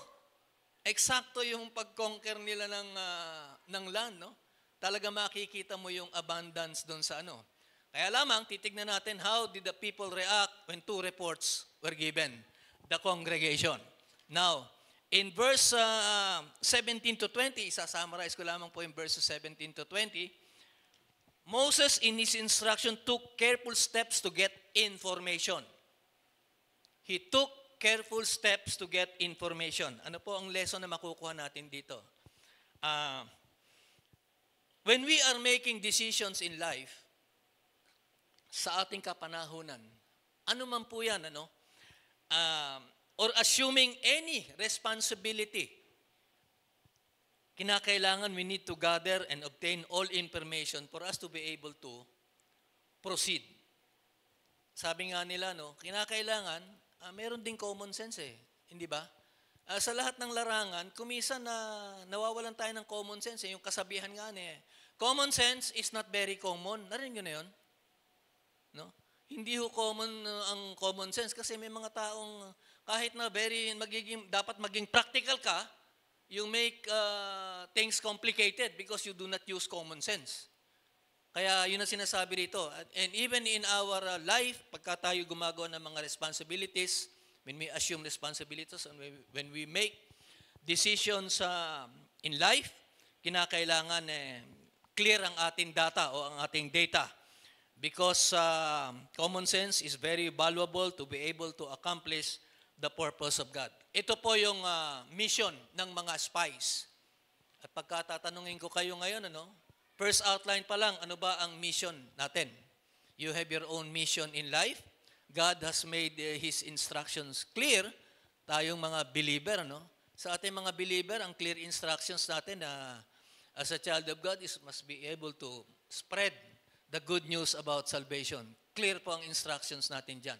Eksakto yung pag-conquer nila ng land, no? Talaga makikita mo yung abundance doon sa ano. Kaya lamang, titignan natin how did the people react when two reports were given. The congregation. Now, in verse 17 to 20, isa-summarize ko lamang po in verses 17 to 20, Moses in his instruction took careful steps to get information. He took careful steps to get information. Ano po ang lesson na makukuha natin dito? When we are making decisions in life, sa ating kapanahunan, ano man po yan, ano? Or assuming any responsibility, kinakailangan we need to gather and obtain all information for us to be able to proceed. Sabi nga nila, no, kinakailangan, meron ding common sense eh. Hindi ba? Sa lahat ng larangan, kumisan na nawawalan tayo ng common sense eh. Yung kasabihan nga eh. Common sense is not very common. Narinig nyo na yun? No? Hindi ho common ang common sense kasi may mga taong kahit na dapat maging practical ka, you make things complicated because you do not use common sense. Kaya yun ang sinasabi dito. And even in our life, pagka tayo gumagawa ng mga responsibilities, when we assume responsibilities, and when we make decisions in life, kinakailangan clear ang ating data o ang ating data. Because common sense is very valuable to be able to accomplish the purpose of God. Ito po yung mission ng mga spies. At pagkatatanungin ko kayo ngayon, first outline pa lang, ano ba ang mission natin? You have your own mission in life. God has made His instructions clear. Tayong mga believer, sa ating mga believer, ang clear instructions natin na as a child of God must be able to spread the good news about salvation. Clear po ang instructions natin dyan.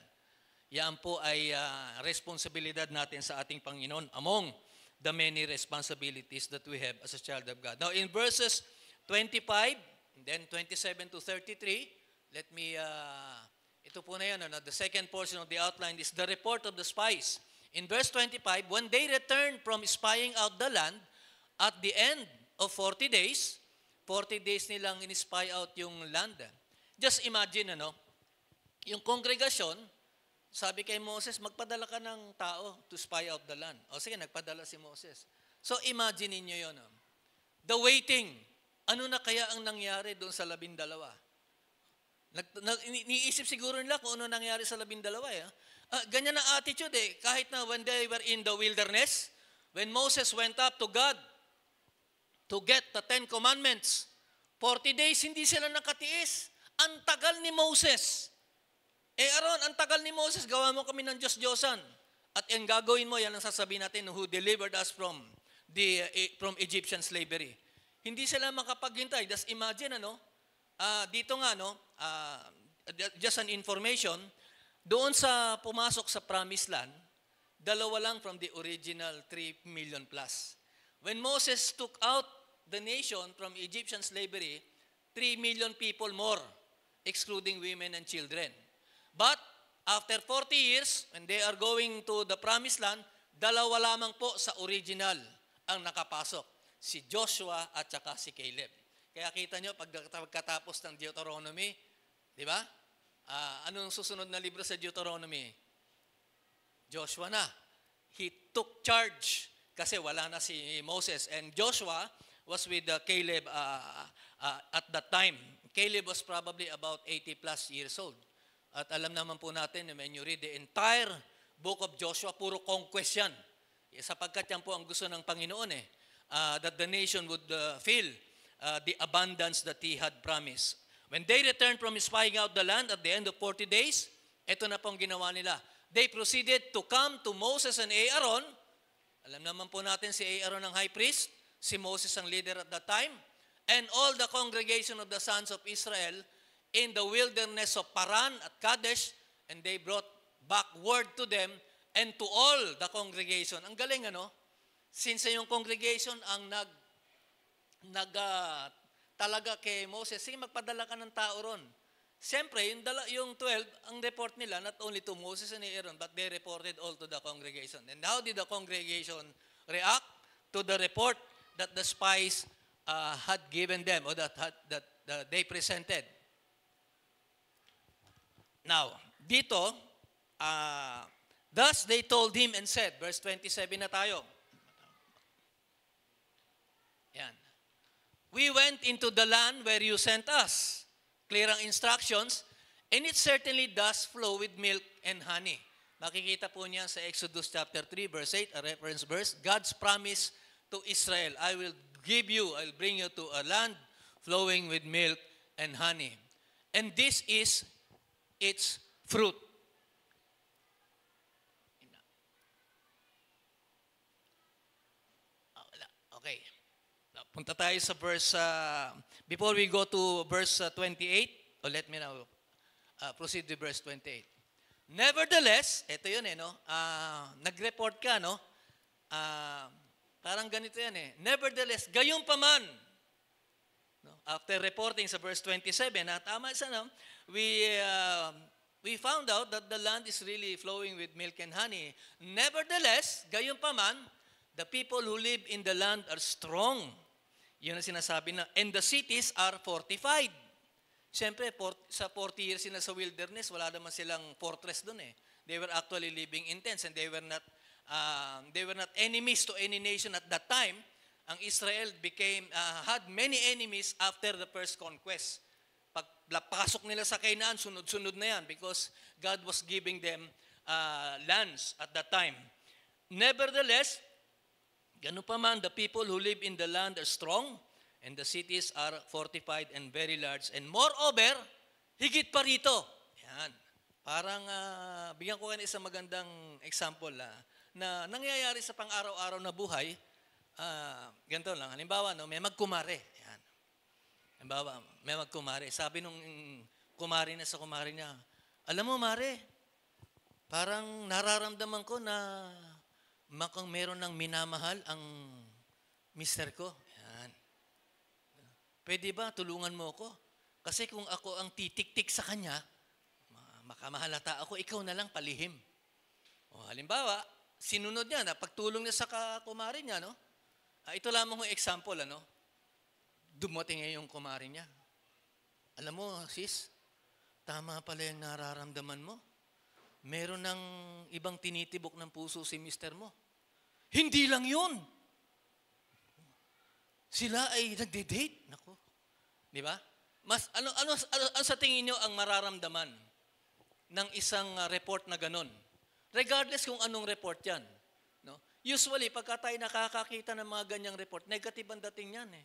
Yan po ay responsibilidad natin sa ating Panginoon among the many responsibilities that we have as a child of God. Now, in verses 25, and then 27 to 33, let me, ito po na yan, the second portion of the outline is the report of the spies. In verse 25, when they returned from spying out the land, at the end of 40 days nilang in-spy out yung land. Just imagine, yung kongregasyon, sabi kay Moses, magpadala ka ng tao to spy out the land. O sige, nagpadala si Moses. So imagine niyo yun. The waiting. Ano na kaya ang nangyari doon sa 12? Iniisip siguro nila kung ano nangyari sa 12 eh. Ganyan ang attitude eh. Kahit na when they were in the wilderness, when Moses went up to God to get the 10 Commandments, 40 days hindi sila nakatiis. Ang tagal ni Moses. Aaron, ang tagal ni Moses, gawa mo kami ng Diyos-Diyosan. At ang gagawin mo, yan ang sasabihin natin, who delivered us from Egyptian slavery. Hindi sila makapaghintay. Just imagine, dito nga, just an information, doon sa pumasok sa Promised Land, 2 lang from the original 3 million plus. When Moses took out the nation from Egyptian slavery, 3 million people more, excluding women and children. But after 40 years, when they are going to the Promised Land, 2 lamang po sa original ang nakapasok. Si Joshua at saka si Caleb. Kaya kita nyo, pagkatapos ng Deuteronomy, di ba? Anong susunod na libro sa Deuteronomy? Joshua na. He took charge kasi wala na si Moses. And Joshua was with Caleb at that time. Caleb was probably about 80 plus years old. At alam naman po natin, when you read the entire book of Joshua, puro conquest yan. Sapagkat yan po ang gusto ng Panginoon that the nation would feel the abundance that He had promised. When they returned from spying out the land at the end of 40 days, ito na pong ginawa nila. They proceeded to come to Moses and Aaron. Alam naman po natin si Aaron ang high priest, si Moses ang leader at that time, and all the congregation of the sons of Israel in the wilderness of Paran at Kadesh, and they brought back word to them and to all the congregation. Ang galing, Since yung congregation ang talaga kay Moses, sige, magpadala ka ng tao ron. Siyempre, yung 12, ang report nila, not only to Moses and Aaron, but they reported all to the congregation. And how did the congregation react to the report that the spies had given them, or that they presented? Now, dito, thus they told him and said, verse 27 na tayo. Yan. We went into the land where you sent us. Clear ang instructions. And it certainly does flow with milk and honey. Makikita po niya sa Exodus chapter 3, verse 8, a reference verse. God's promise to Israel, I'll bring you to a land flowing with milk and honey. And this is its fruit. Okay. Punta tayo sa verse, before we go to verse 28, let me now proceed to verse 28. Nevertheless, ito yun nag-report ka, parang ganito yan Nevertheless, gayunpaman, after reporting sa verse 27, tama sa we found out that the land is really flowing with milk and honey. Nevertheless, gayunpaman, the people who live in the land are strong. Yun ang sinasabi na, and the cities are fortified. Siyempre, sa 40 years sila sa wilderness, wala naman silang fortress doon They were actually living in tents, and they were not enemies to any nation at that time. Ang Israel had many enemies after the first conquest. Pagpasok nila sa Canaan, sunod-sunod na yan because God was giving them lands at that time. Nevertheless, ganun pa man, the people who live in the land are strong, and the cities are fortified and very large. And moreover, higit pa rito. Yan. Parang, bigyan ko kayo isang magandang example na nangyayari sa pang-araw-araw na buhay. Ganito lang. Halimbawa, may magkumare. Yan. Halimbawa, may magkumare. Sabi nung kumare na sa kumare niya, alam mo, Mare, parang nararamdaman ko na makang meron ng minamahal ang mister ko. Yan. Pwede ba tulungan mo ako? Kasi kung ako ang titik-tik sa kanya, makamahalata ako, ikaw na lang palihim. Halimbawa, sinunod niya na pagtulong niya sa kumare niya, ito lamang yung example, dumating niya yung kumare niya. Alam mo, sis, tama pala yung nararamdaman mo. Meron ng ibang tinitibok ng puso si mister mo. Hindi lang yun. Sila ay nagde-date. Nako. Di ba? Ano sa tingin nyo ang mararamdaman ng isang report na ganun? Regardless kung anong report yan. No? Usually, pagka tayo nakakakita ng mga ganyang report, negative ang dating yan eh.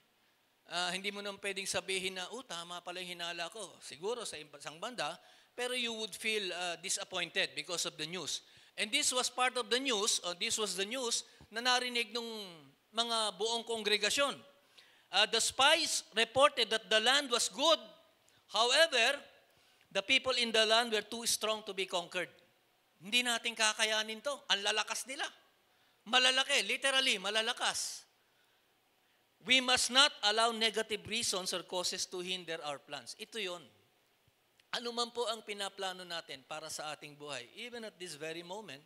Hindi mo naman pwedeng sabihin na, tama pala yung hinala ko. Siguro sa isang banda, pero you would feel disappointed because of the news. And this was part of the news, or this was the news na narinig ng mga buong kongregasyon. The spies reported that the land was good. However, the people in the land were too strong to be conquered. Hindi natin kakayanin to. Ang lalakas nila. Malalaki, literally, malalakas. We must not allow negative reasons or causes to hinder our plans. Ito yon. Ano man po ang pinaplano natin para sa ating buhay, even at this very moment,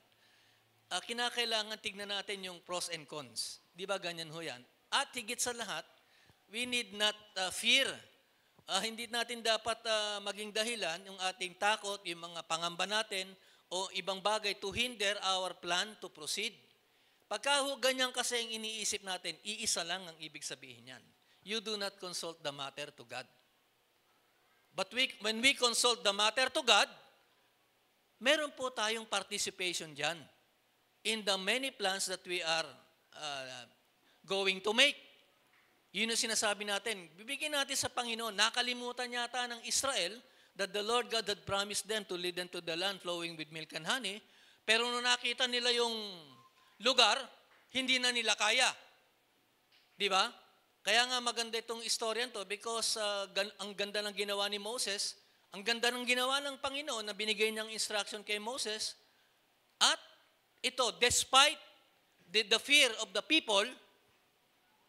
kinakailangan tignan natin yung pros and cons. Di ba ganyan ho yan? At higit sa lahat, we need not fear. Hindi natin dapat maging dahilan yung ating takot, yung mga pangamba natin, o ibang bagay to hinder our plan to proceed. Pagka ganyan kasi ang iniisip natin, iisa lang ang ibig sabihin yan. You do not consult the matter to God. But when we consult the matter to God, meron po tayong participation dyan in the many plans that we are going to make. Yun ang sinasabi natin. Bibigyan natin sa Panginoon. Nakalimutan yata ng Israel that the Lord God had promised them to lead them to the land flowing with milk and honey. Pero nung nakita nila yung lugar, hindi na nila kaya. Di ba? Kaya nga maganda itong istoryan to because ang ganda ng ginawa ni Moses, ang ganda ng ginawa ng Panginoon na binigay niyang instruction kay Moses. At ito, despite the fear of the people,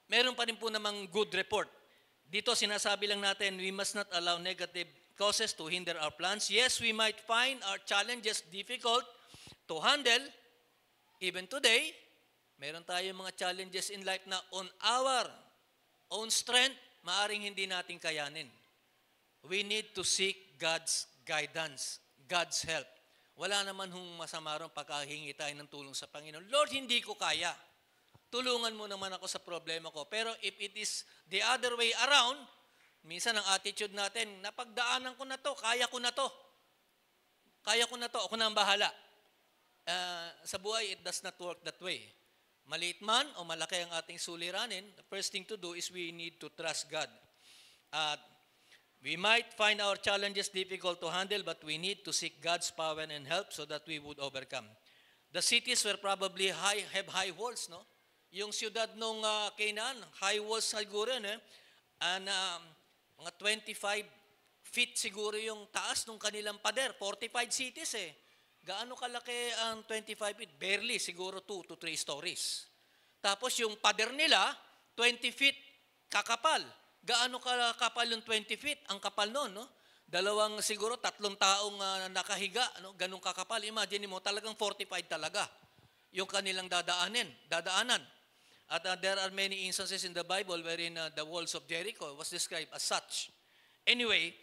meron pa rin po namang good report. Dito sinasabi lang natin, we must not allow negative causes to hinder our plans. Yes, we might find our challenges difficult to handle. Even today, meron tayong mga challenges in life na on our own strength, maaring hindi natin kayanin. We need to seek God's guidance, God's help. Wala naman hong masama ron pagkahingi tayo ng tulong sa Panginoon. Lord, hindi ko kaya. Tulungan mo naman ako sa problema ko. Pero if it is the other way around, minsan ang attitude natin, napagdaanan ko na to, kaya ko na to. Kaya ko na to, ako na ang bahala. Sa buhay, it does not work that way. Maliit man o malaki ang ating suliranin, the first thing to do is we need to trust God. We might find our challenges difficult to handle, but we need to seek God's power and help so that we would overcome. The cities were probably have high walls, no? Yung siyudad nung Canaan, high walls siguro, no? And mga 25 feet siguro yung taas nung kanilang pader. 45 cities eh. Gaano kalaki ang 25 feet? Barely, siguro 2 to 3 stories. Tapos yung pader nila, 20 feet kakapal. Gaano kakapal yung 20 feet? Ang kapal nun, no? Siguro 3 taong nakahiga, no? Ganong kakapal. Imagine mo, talagang 45 talaga yung kanilang dadaanan. At there are many instances in the Bible wherein the walls of Jericho was described as such. Anyway,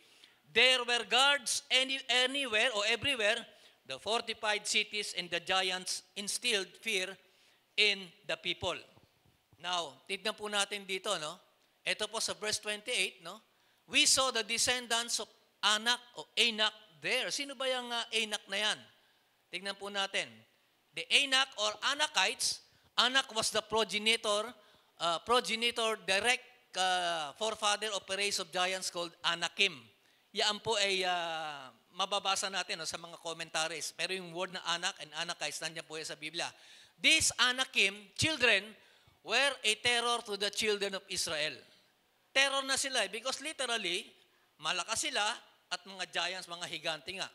there were guards anywhere or everywhere. The fortified cities and the giants instilled fear in the people. Now, tignan po natin dito, no? Ito po sa verse 28, no? We saw the descendants of Anak o Anak there. Sino ba yung Anak na yan? Tignan po natin. The Anak or Anakites, Anak was the progenitor, direct forefather of a race of giants called Anakim. Yan po ay mababasa natin sa mga commentaries. Pero yung word na anak and anakites, nandiyan po yan sa Biblia. These Anakim, children, were a terror to the children of Israel. Terror na sila because literally, malakas sila at mga giants, mga higante nga.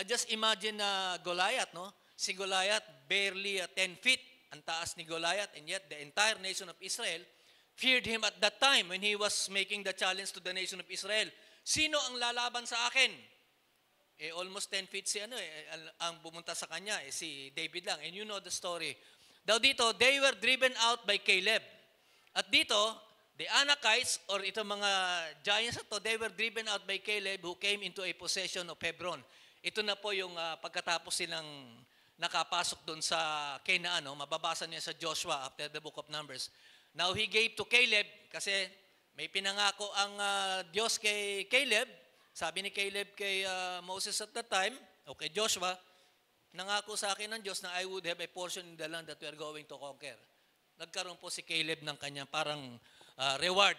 Just imagine Goliath, no? Si Goliath, barely 10 feet ang taas ni Goliath, and yet the entire nation of Israel feared him at that time when he was making the challenge to the nation of Israel. Sino ang lalaban sa akin? Almost 10 feet ang bumunta sa kanya, si David lang. And you know the story. Daw dito, they were driven out by Caleb. At dito, the Anakites, or itong mga giants na to, they were driven out by Caleb who came into a possession of Hebron. Ito na po yung pagkatapos silang nakapasok doon sa Canaan. Mababasa niya sa Joshua after the book of Numbers. Now, he gave to Caleb, kasi May pinangako ang Diyos kay Caleb. Sabi ni Caleb kay Moses at that time, o kay Joshua, nangako sa akin ng Diyos na I would have a portion in the land that we are going to conquer. Nagkaroon po si Caleb ng kanyang parang reward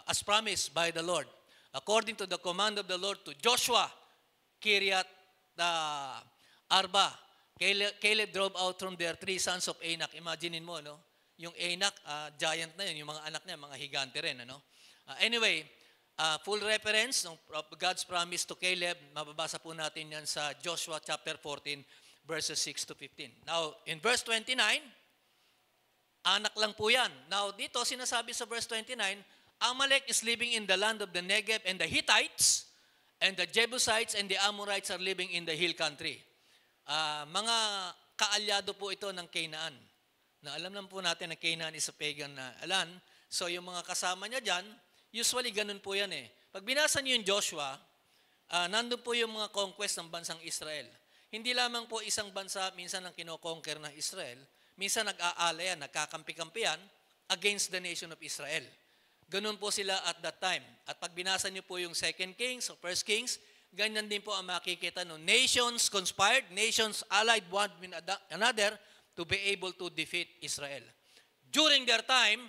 as promised by the Lord. According to the command of the Lord to Joshua, Kiriat Arba, Caleb drove out from there 3 sons of Anak. Imaginein mo, no? Yung Anak, giant na yun. Yung mga anak niya, mga higante rin. Ano? Anyway, full reference ng God's promise to Caleb, mababasa po natin yan sa Joshua chapter 14, verses 6 to 15. Now, in verse 29, anak lang po yan. Now, dito sinasabi sa verse 29, Amalek is living in the land of the Negev, and the Hittites and the Jebusites and the Amorites are living in the hill country. Mga kaalyado po ito ng Canaan. Na alam naman po natin na Canaan is a pagan land. So yung mga kasama niya dyan, usually ganun po yan eh. Pag binasa niyo yung Joshua, nandun po yung mga conquest ng bansang Israel. Hindi lamang po isang bansa minsan ang kinoconquer ng Israel, minsan nag-aalayan, nagkakampi-kampihan against the nation of Israel. Ganun po sila at that time. At pag binasa niyo po yung 2 Kings o 1 Kings, ganyan din po ang makikita no. Nations conspired, nations allied one with another to be able to defeat Israel. During their time,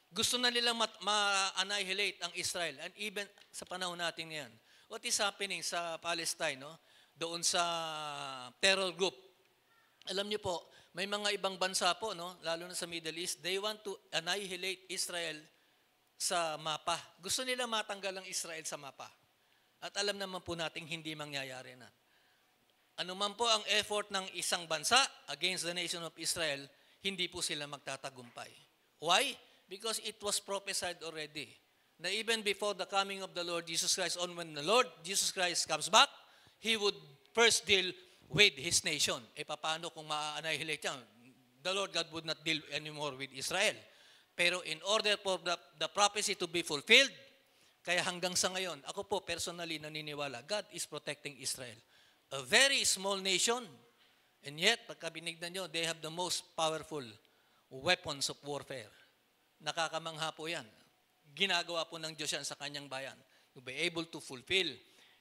gusto na nilang ma-annihilate ang Israel. And even sa panahon natin ngayon, what is happening sa Palestine, no? Doon sa terror group. Alam niyo po, may mga ibang bansa po, no? Lalo na sa Middle East, they want to annihilate Israel sa mapa. Gusto nila matanggal ang Israel sa mapa. At alam naman po nating hindi mangyayari na. Ano man po ang effort ng isang bansa against the nation of Israel, hindi po sila magtatagumpay. Why? Because it was prophesied already. Na even before the coming of the Lord Jesus Christ, on when the Lord Jesus Christ comes back, He would first deal with His nation. E paano kung ma-annihilate yan? The Lord God would not deal anymore with Israel. Pero in order for the prophecy to be fulfilled, kaya hanggang sa ngayon, ako po personally naniniwala, God is protecting Israel. A very small nation, and yet, pagka binignan nyo, they have the most powerful weapons of warfare. Nakakamangha po yan. Ginagawa po ng Diyos yan sa kanyang bayan to be able to fulfill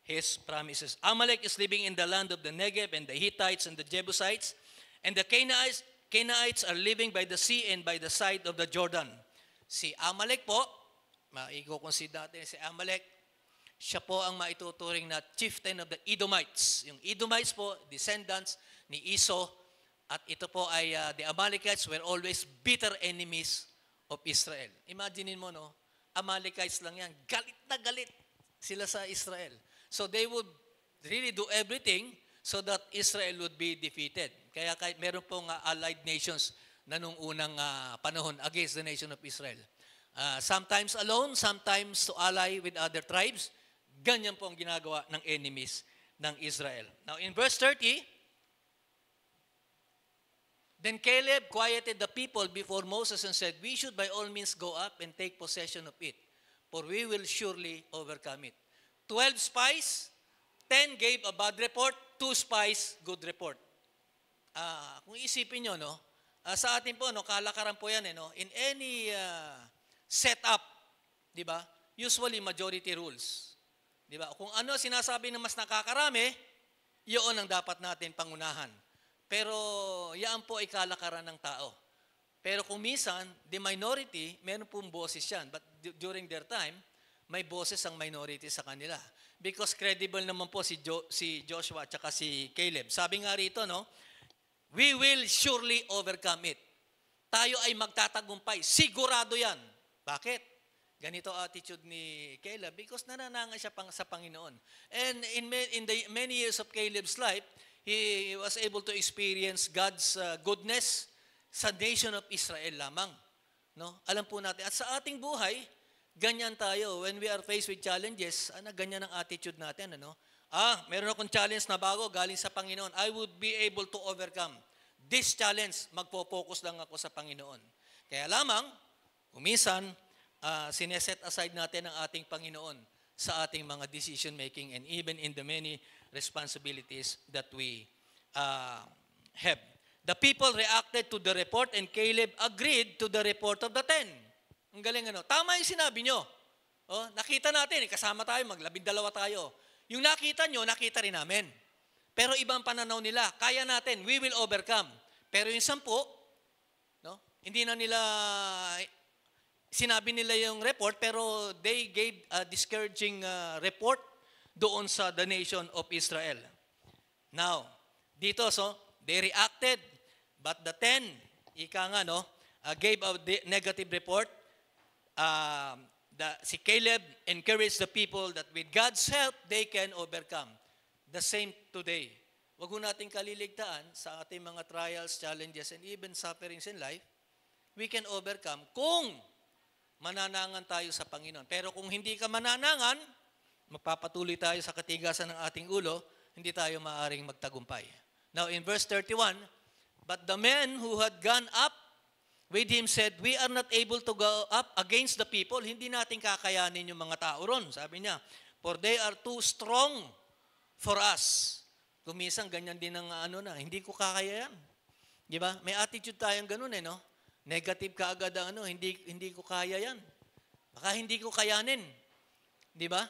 His promises. Amalek is living in the land of the Negev and the Hittites and the Jebusites, and the Canaanites are living by the sea and by the side of the Jordan. Si Amalek po, maiko-consider natin si Amalek, siya po ang maituturing na chieftain of the Edomites. Yung Edomites po, descendants ni Esau, at ito po ay the Amalekites were always bitter enemies of Israel. Imaginein mo, no? Amalekites lang yan. Galit na galit sila sa Israel. So they would really do everything so that Israel would be defeated. Kaya kahit meron pong allied nations na nung unang panahon against the nation of Israel. Sometimes alone, sometimes to ally with other tribes. Ganyan po ang ginagawa ng enemies ng Israel. Now in verse 30, then Caleb quieted the people before Moses and said, we should by all means go up and take possession of it, for we will surely overcome it. 12 spies, 10 gave a bad report, 2 spies, good report. Kung isipin nyo, no, sa atin po, no, kalakaran po yan, no, in any setup, di ba, usually majority rules. Di ba? Kung ano sinasabi ng mas nakakarami, yun ang dapat natin pangunahan. Pero yan po ay kalakaran ng tao. Pero kung minsan, the minority, meron pong boses yan. But during their time, may boses ang minority sa kanila. Because credible naman po si Joshua at saka si Caleb. Sabi nga rito, no, we will surely overcome it. Tayo ay magtatagumpay. Sigurado yan. Bakit? Ganito attitude ni Caleb because nanananga siya sa Panginoon. And in the many years of Caleb's life, he was able to experience God's goodness sa nation of Israel lamang. No? Alam po natin. At sa ating buhay, ganyan tayo. When we are faced with challenges, ganyan ang attitude natin. Ano? Meron akong challenge na bago galing sa Panginoon. I would be able to overcome this challenge. Magpo-focus lang ako sa Panginoon. Kaya lamang, minsan, sineset aside natin ang ating Panginoon sa ating mga decision making and even in the many responsibilities that we have. The people reacted to the report and Caleb agreed to the report of the 10. Ang galing ano. Tama yung sinabi nyo. Oh, nakita natin, kasama tayo, maglabindalawa tayo. Yung nakita nyo, nakita rin namin. Pero ibang pananaw nila, kaya natin, we will overcome. Pero yung 10, no? Hindi na nila, sinabi nila yung report, pero they gave a discouraging report doon sa the nation of Israel. Now, dito, so, they reacted, but the 10, gave a negative report. Si Caleb encouraged the people that with God's help, they can overcome. The same today. Huwag ho natin kaliligtaan sa ating mga trials, challenges, and even sufferings in life. We can overcome kung mananangan tayo sa Panginoon. Pero kung hindi ka mananangan, magpapatuloy tayo sa katigasan ng ating ulo, hindi tayo maaaring magtagumpay. Now in verse 31, but the men who had gone up with him said, we are not able to go up against the people. Hindi natin kakayanin yung mga tao ron. Sabi niya, for they are too strong for us. Kumisang ganyan din ang hindi ko kakaya yan. Di ba? May attitude tayong ganun no? Negative ka agad ang hindi ko kaya yan. Baka hindi ko kayanin. Di ba?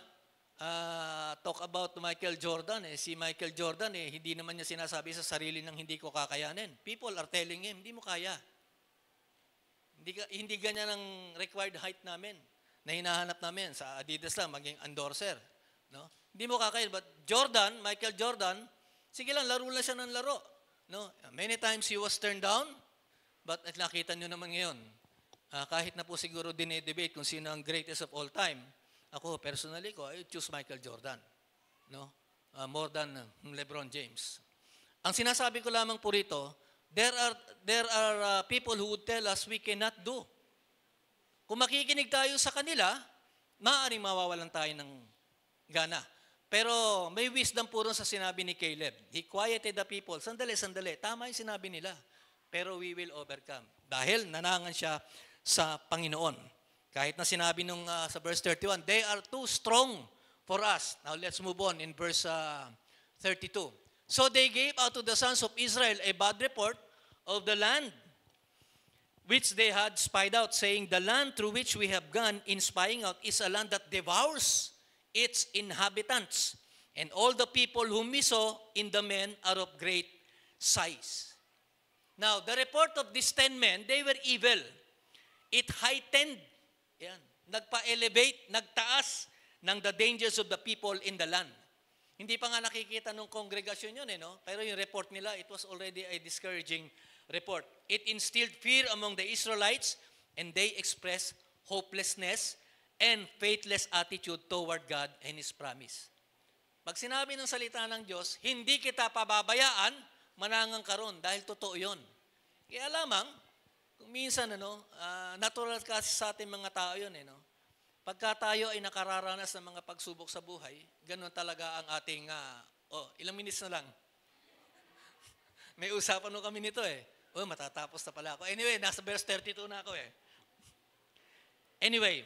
Talk about Michael Jordan. Si Michael Jordan, hindi naman niya sinasabi sa sarili ng hindi ko kakayanin. People are telling him, hindi mo kaya. Hindi ganyan ang required height namin na hinahanap namin sa Adidas lang, maging endorser. No? Hindi mo kakayanin. But Jordan, Michael Jordan, sige lang, laro lang siya ng laro. No? Many times he was turned down, but nakita nyo naman ngayon, kahit na po siguro dinedebate kung sino ang greatest of all time, ako, personally ko, I choose Michael Jordan. No? More than LeBron James. Ang sinasabi ko lamang po rito, there are people who would tell us we cannot do. Kung makikinig tayo sa kanila, maaaring mawawalan tayo ng gana. Pero may wisdom po rin sa sinabi ni Caleb. He quieted the people. Sandali. Tama yung sinabi nila. Pero we will overcome. Dahil nanangan siya sa Panginoon. Kahit na sinabi nung sa verse 31, they are too strong for us. Now let's move on in verse 32. So they gave out to the sons of Israel a bad report of the land which they had spied out, saying, the land through which we have gone in spying out is a land that devours its inhabitants, and all the people whom we saw in the men are of great size. Now, the report of these 10 men, they were evil. It heightened, nagpa-elevate, nagtaas ng the dangers of the people in the land. Hindi pa nga nakikita nung kongregasyon yun, no? Pero yung report nila, it was already a discouraging report. It instilled fear among the Israelites, and they expressed hopelessness and faithless attitude toward God and His promise. Pag sinabi ng salita ng Diyos, hindi kita pababayaan, manangang karon dahil totoo yun. Kaya lamang, kung minsan, natural kasi sa ating mga tao yun, pagka tayo ay nakararanas ng mga pagsubok sa buhay, ganun talaga ang ating, ilang minutes na lang. May usapan nung kami nito matatapos na pala ako. Anyway, nasa verse 32 na ako Anyway,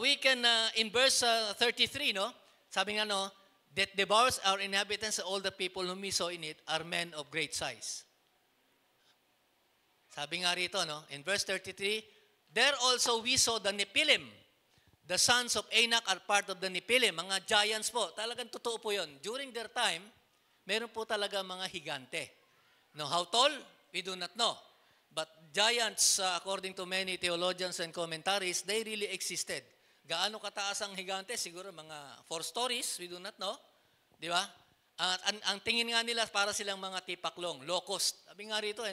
we can, in verse 33, sabi nga, that devours our inhabitants, all the people whom we saw in it are men of great size. Sabi nga rito, in verse 33, there also we saw the Nephilim. The sons of Anak are part of the Nephilim. Mga giants po. Talagang totoo po yun. During their time, meron po talaga mga higante. Now, how tall? We do not know. But giants, according to many theologians and commentaries, they really existed. Gaano kataas ang higante? Siguro mga 4 stories. We do not know. Di ba? Ang tingin nga nila para silang mga tipaklong, locust. Sabi nga rito,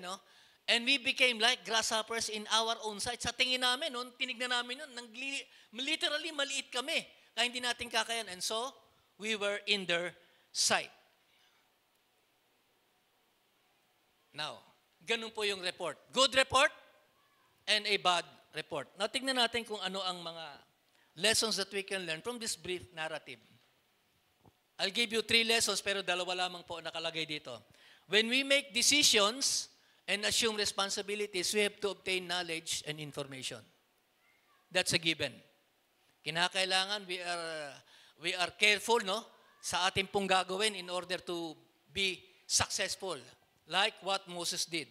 And we became like grasshoppers in our own sight. Sa tingin namin, tinignan namin yun, literally maliit kami. Kaya hindi natin kakayan. And so, we were in their sight. Now, ganun po yung report. Good report and a bad report. Now, tignan natin kung ano ang mga lessons that we can learn from this brief narrative. I'll give you 3 lessons, pero 2 lamang po nakalagay dito. When we make decisions and assume responsibilities, we have to obtain knowledge and information. That's a given. Kinakailangan we are careful sa ating pong gagawin in order to be successful, like what Moses did.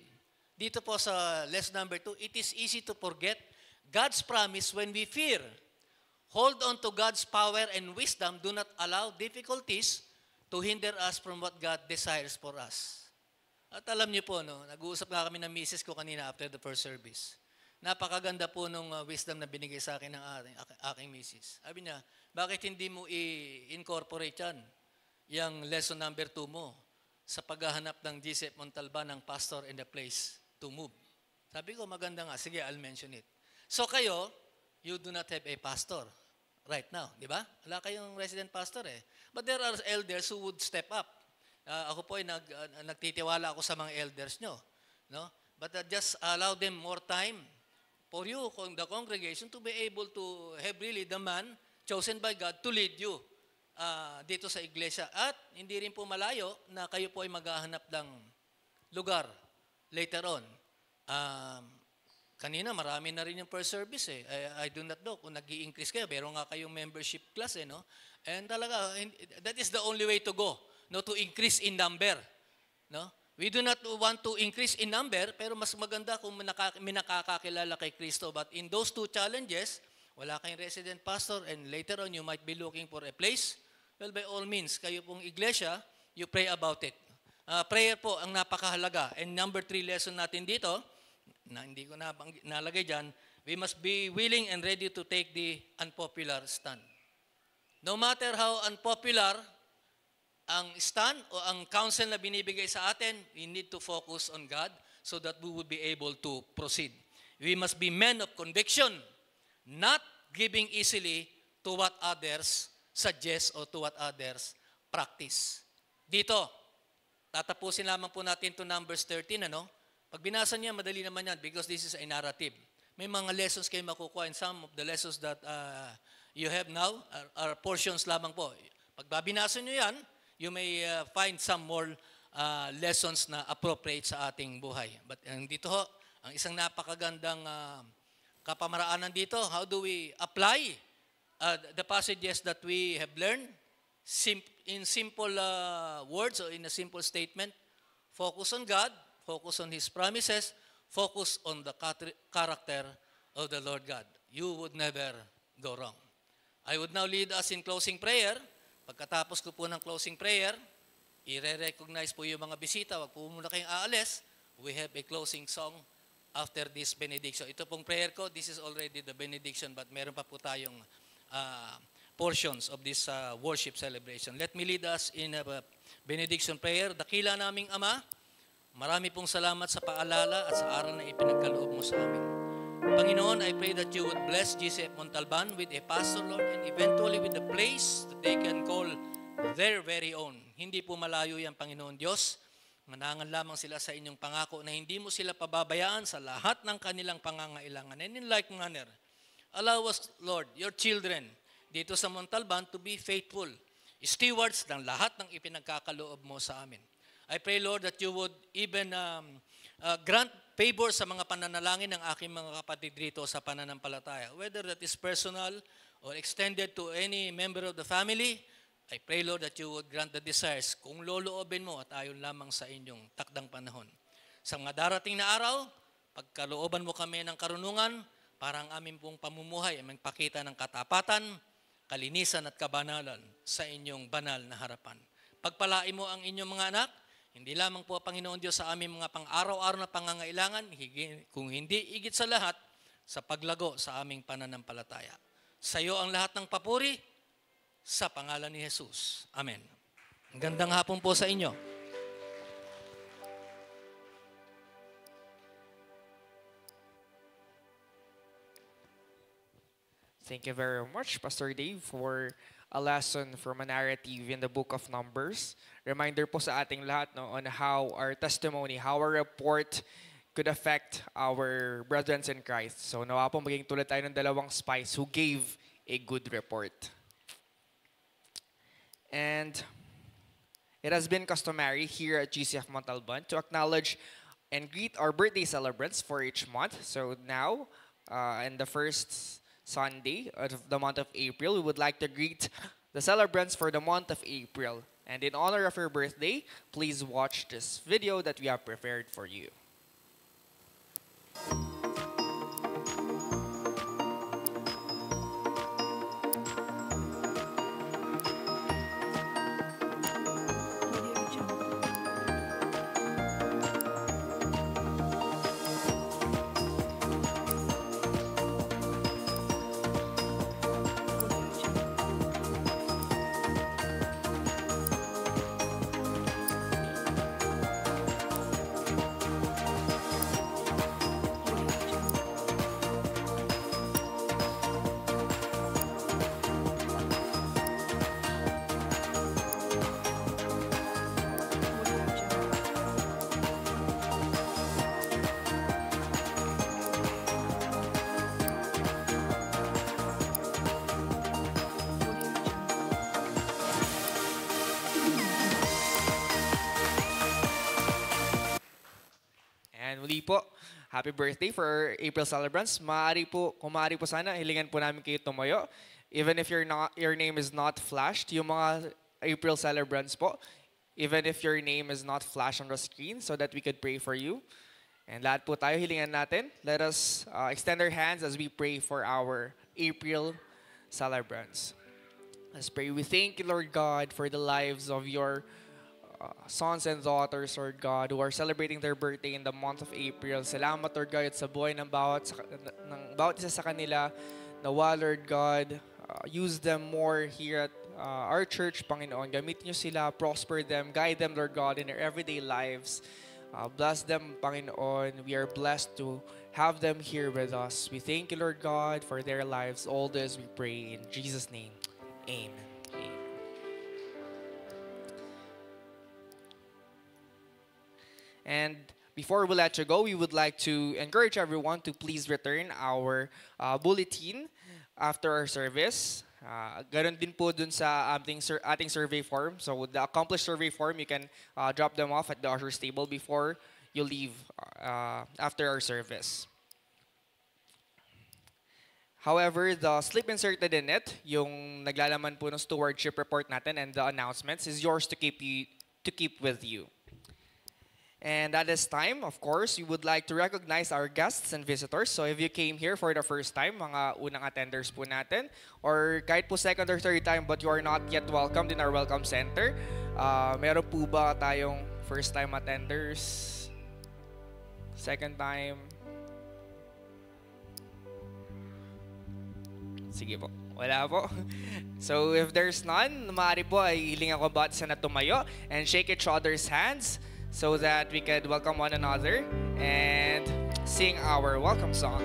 Dito po sa lesson number 2, it is easy to forget God's promise when we fear. Hold on to God's power and wisdom. Do not allow difficulties to hinder us from what God desires for us. At alam niyo po, no, nag-uusap nga kami ng misis ko kanina after the first service. Napakaganda po nung wisdom na binigay sa akin ng aking misis. Sabi niya, bakit hindi mo i-incorporate yan, yung lesson number 2 mo, sa paghahanap ng Joseph Montalban ng pastor and the place to move? Sabi ko, maganda nga. Sige, I'll mention it. So kayo, you do not have a pastor right now, di ba? Wala kayong resident pastor eh. But there are elders who would step up. Ako po ay nagtitiwala ako sa mga elders nyo. No? But just allow them more time for you, the congregation, to be able to have really the man chosen by God to lead you dito sa iglesia. At hindi rin po malayo na kayo po ay maghahanap ng lugar later on. Kanina, marami na rin yung per service eh. I do not know kung nag-i-increase kayo. Pero nga kayong membership class eh, no? And talaga, that is the only way to go, no? To increase in number, no? We do not want to increase in number, pero mas maganda kung nakakakilala kay Kristo. But in those two challenges, wala kayong resident pastor, and later on, you might be looking for a place. Well, by all means, kayo pong iglesia, you pray about it. Prayer po ang napakahalaga. And number 3 lesson natin dito, na hindi ko nalagay dyan, we must be willing and ready to take the unpopular stand. No matter how unpopular ang stand o ang counsel na binibigay sa atin, we need to focus on God so that we will be able to proceed. We must be men of conviction, not giving easily to what others suggest or to what others practice. Dito, tatapusin lamang po natin to Numbers 13, ano? Pag binasa niya, madali naman yan because this is a narrative. May mga lessons kayo makukuha, and some of the lessons that you have now are portions lamang po. Pag babinasa niyo yan, you may find some more lessons na appropriate sa ating buhay. But dito ho, ang isang napakagandang kapamaraanan dito, how do we apply the passages that we have learned in simple words or in a simple statement? Focus on God, focus on His promises, focus on the character of the Lord God. You would never go wrong. I would now lead us in closing prayer. Pagkatapos ko po ng closing prayer, i-recognize po yung mga bisita. Wag po muna kayong aalis. We have a closing song after this benediction. Ito pong prayer ko, this is already the benediction, but meron pa po tayong portions of this worship celebration. Let me lead us in a benediction prayer. Dakila naming Ama, marami pong salamat sa paalala at sa aral na ipinagkaloob mo sa amin. Panginoon, I pray that you would bless Joseph Montalban with a pastor, Lord, and eventually with a place that they can call their very own. Hindi po malayo yan, Panginoon Diyos. Manangan lamang sila sa inyong pangako na hindi mo sila pababayaan sa lahat ng kanilang pangangailangan. And in like manner, allow us, Lord, your children dito sa Montalban to be faithful, stewards ng lahat ng ipinagkakaloob mo sa amin. I pray, Lord, that you would even grant favor sa mga pananalangin ng aking mga kapatid dito sa pananampalataya. Whether that is personal or extended to any member of the family, I pray, Lord, that you would grant the desires kung loloobin mo at ayon lamang sa inyong takdang panahon. Sa mga darating na araw, pagkalooban mo kami ng karunungan, para ang aming pong pamumuhay ay magpakita ng katapatan, kalinisan at kabanalan sa inyong banal na harapan. Pagpalain mo ang inyong mga anak, hindi lamang po, Panginoon Diyos, sa aming mga pang-araw-araw na pangangailangan, kung hindi igit sa lahat, sa paglago sa aming pananampalataya. Sa iyo ang lahat ng papuri, sa pangalan ni Jesus. Amen. Gandang hapon po sa inyo. Thank you very much, Pastor Dave, for a lesson from a narrative in the book of Numbers. Reminder po sa ating lahat, no, on how our testimony, how our report could affect our brethren in Christ. So nawa po maging tulad tayo ng dalawang spies who gave a good report. And it has been customary here at GCF Montalban to acknowledge and greet our birthday celebrants for each month. So now, in the first Sunday of the month of April, we would like to greet the celebrants for the month of April. And in honor of your birthday, please watch this video that we have prepared for you. muli po, happy birthday for our April celebrants. Kung maaari po sana, hilingan po namin kayo tumayo. Even if your name is not flashed, yung mga April celebrants po, even if your name is not flashed on the screen so that we could pray for you. And lahat po tayo, hilingan natin. Let us extend our hands as we pray for our April celebrants. Let's pray. We thank you, Lord God, for the lives of your sons and daughters, Lord God, who are celebrating their birthday in the month of April. Salamat, Lord God, sa buhay ng bawat isa sa kanila. Nawa, Lord God, use them more here at our church, Panginoon. Gamitin niyo sila, prosper them, guide them, Lord God, in their everyday lives. Bless them, Panginoon. We are blessed to have them here with us. We thank you, Lord God, for their lives. All this we pray in Jesus' name. Amen. And before we let you go, we would like to encourage everyone to please return our bulletin after our service. Ganon din po dun sa ating survey form. So the accomplished survey form, you can drop them off at the usher's table before you leave after our service. However, the slip inserted in it, yung naglalaman po ng stewardship report natin and the announcements, is yours to keep with you. And at this time, of course, we would like to recognize our guests and visitors. So if you came here for the first time, mga unang attenders po natin, or kahit po second or third time but you are not yet welcomed in our welcome center, meron po ba tayong first time attenders? Second time? Sige po. Wala po. So if there's none, maaari po ay hilingan ko bawat isa na tumayo and shake each other's hands so that we could welcome one another and sing our welcome song.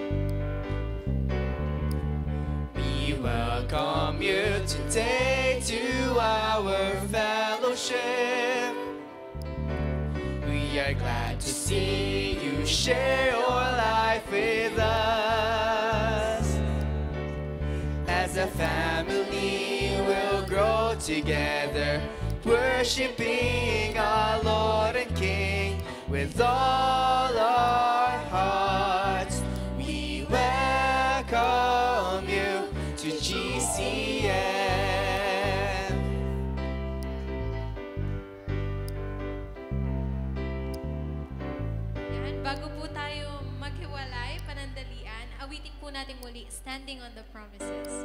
We welcome you today to our fellowship. We are glad to see you share your life with us. As a family, we'll grow together, worshiping our Lord and King with all our hearts. We welcome you to GCN. Yan, bago po tayo maghiwalay, panandalian, awitin po natin muli, Standing on the Promises.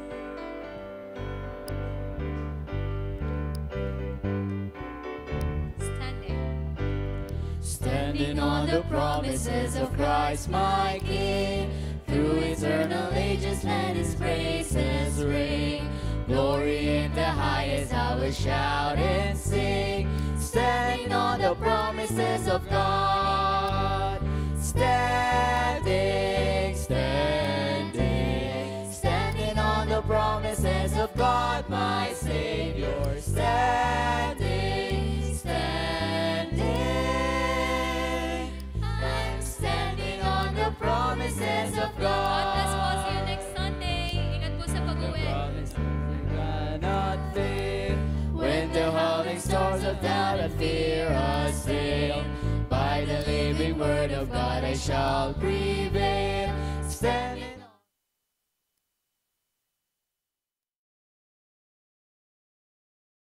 Standing on the promises of Christ my King, through eternal ages let His praises ring. Glory in the highest I will shout and sing, standing on the promises of God. Standing, standing, standing on the promises of God my Savior. Standing, standing, I'm standing on the promises of God. God bless po. See you next Sunday. Ingat po sa pag-uwi. Cannot fail when the howling storms of doubt and fear assail. By the living word of God I shall prevail. Stand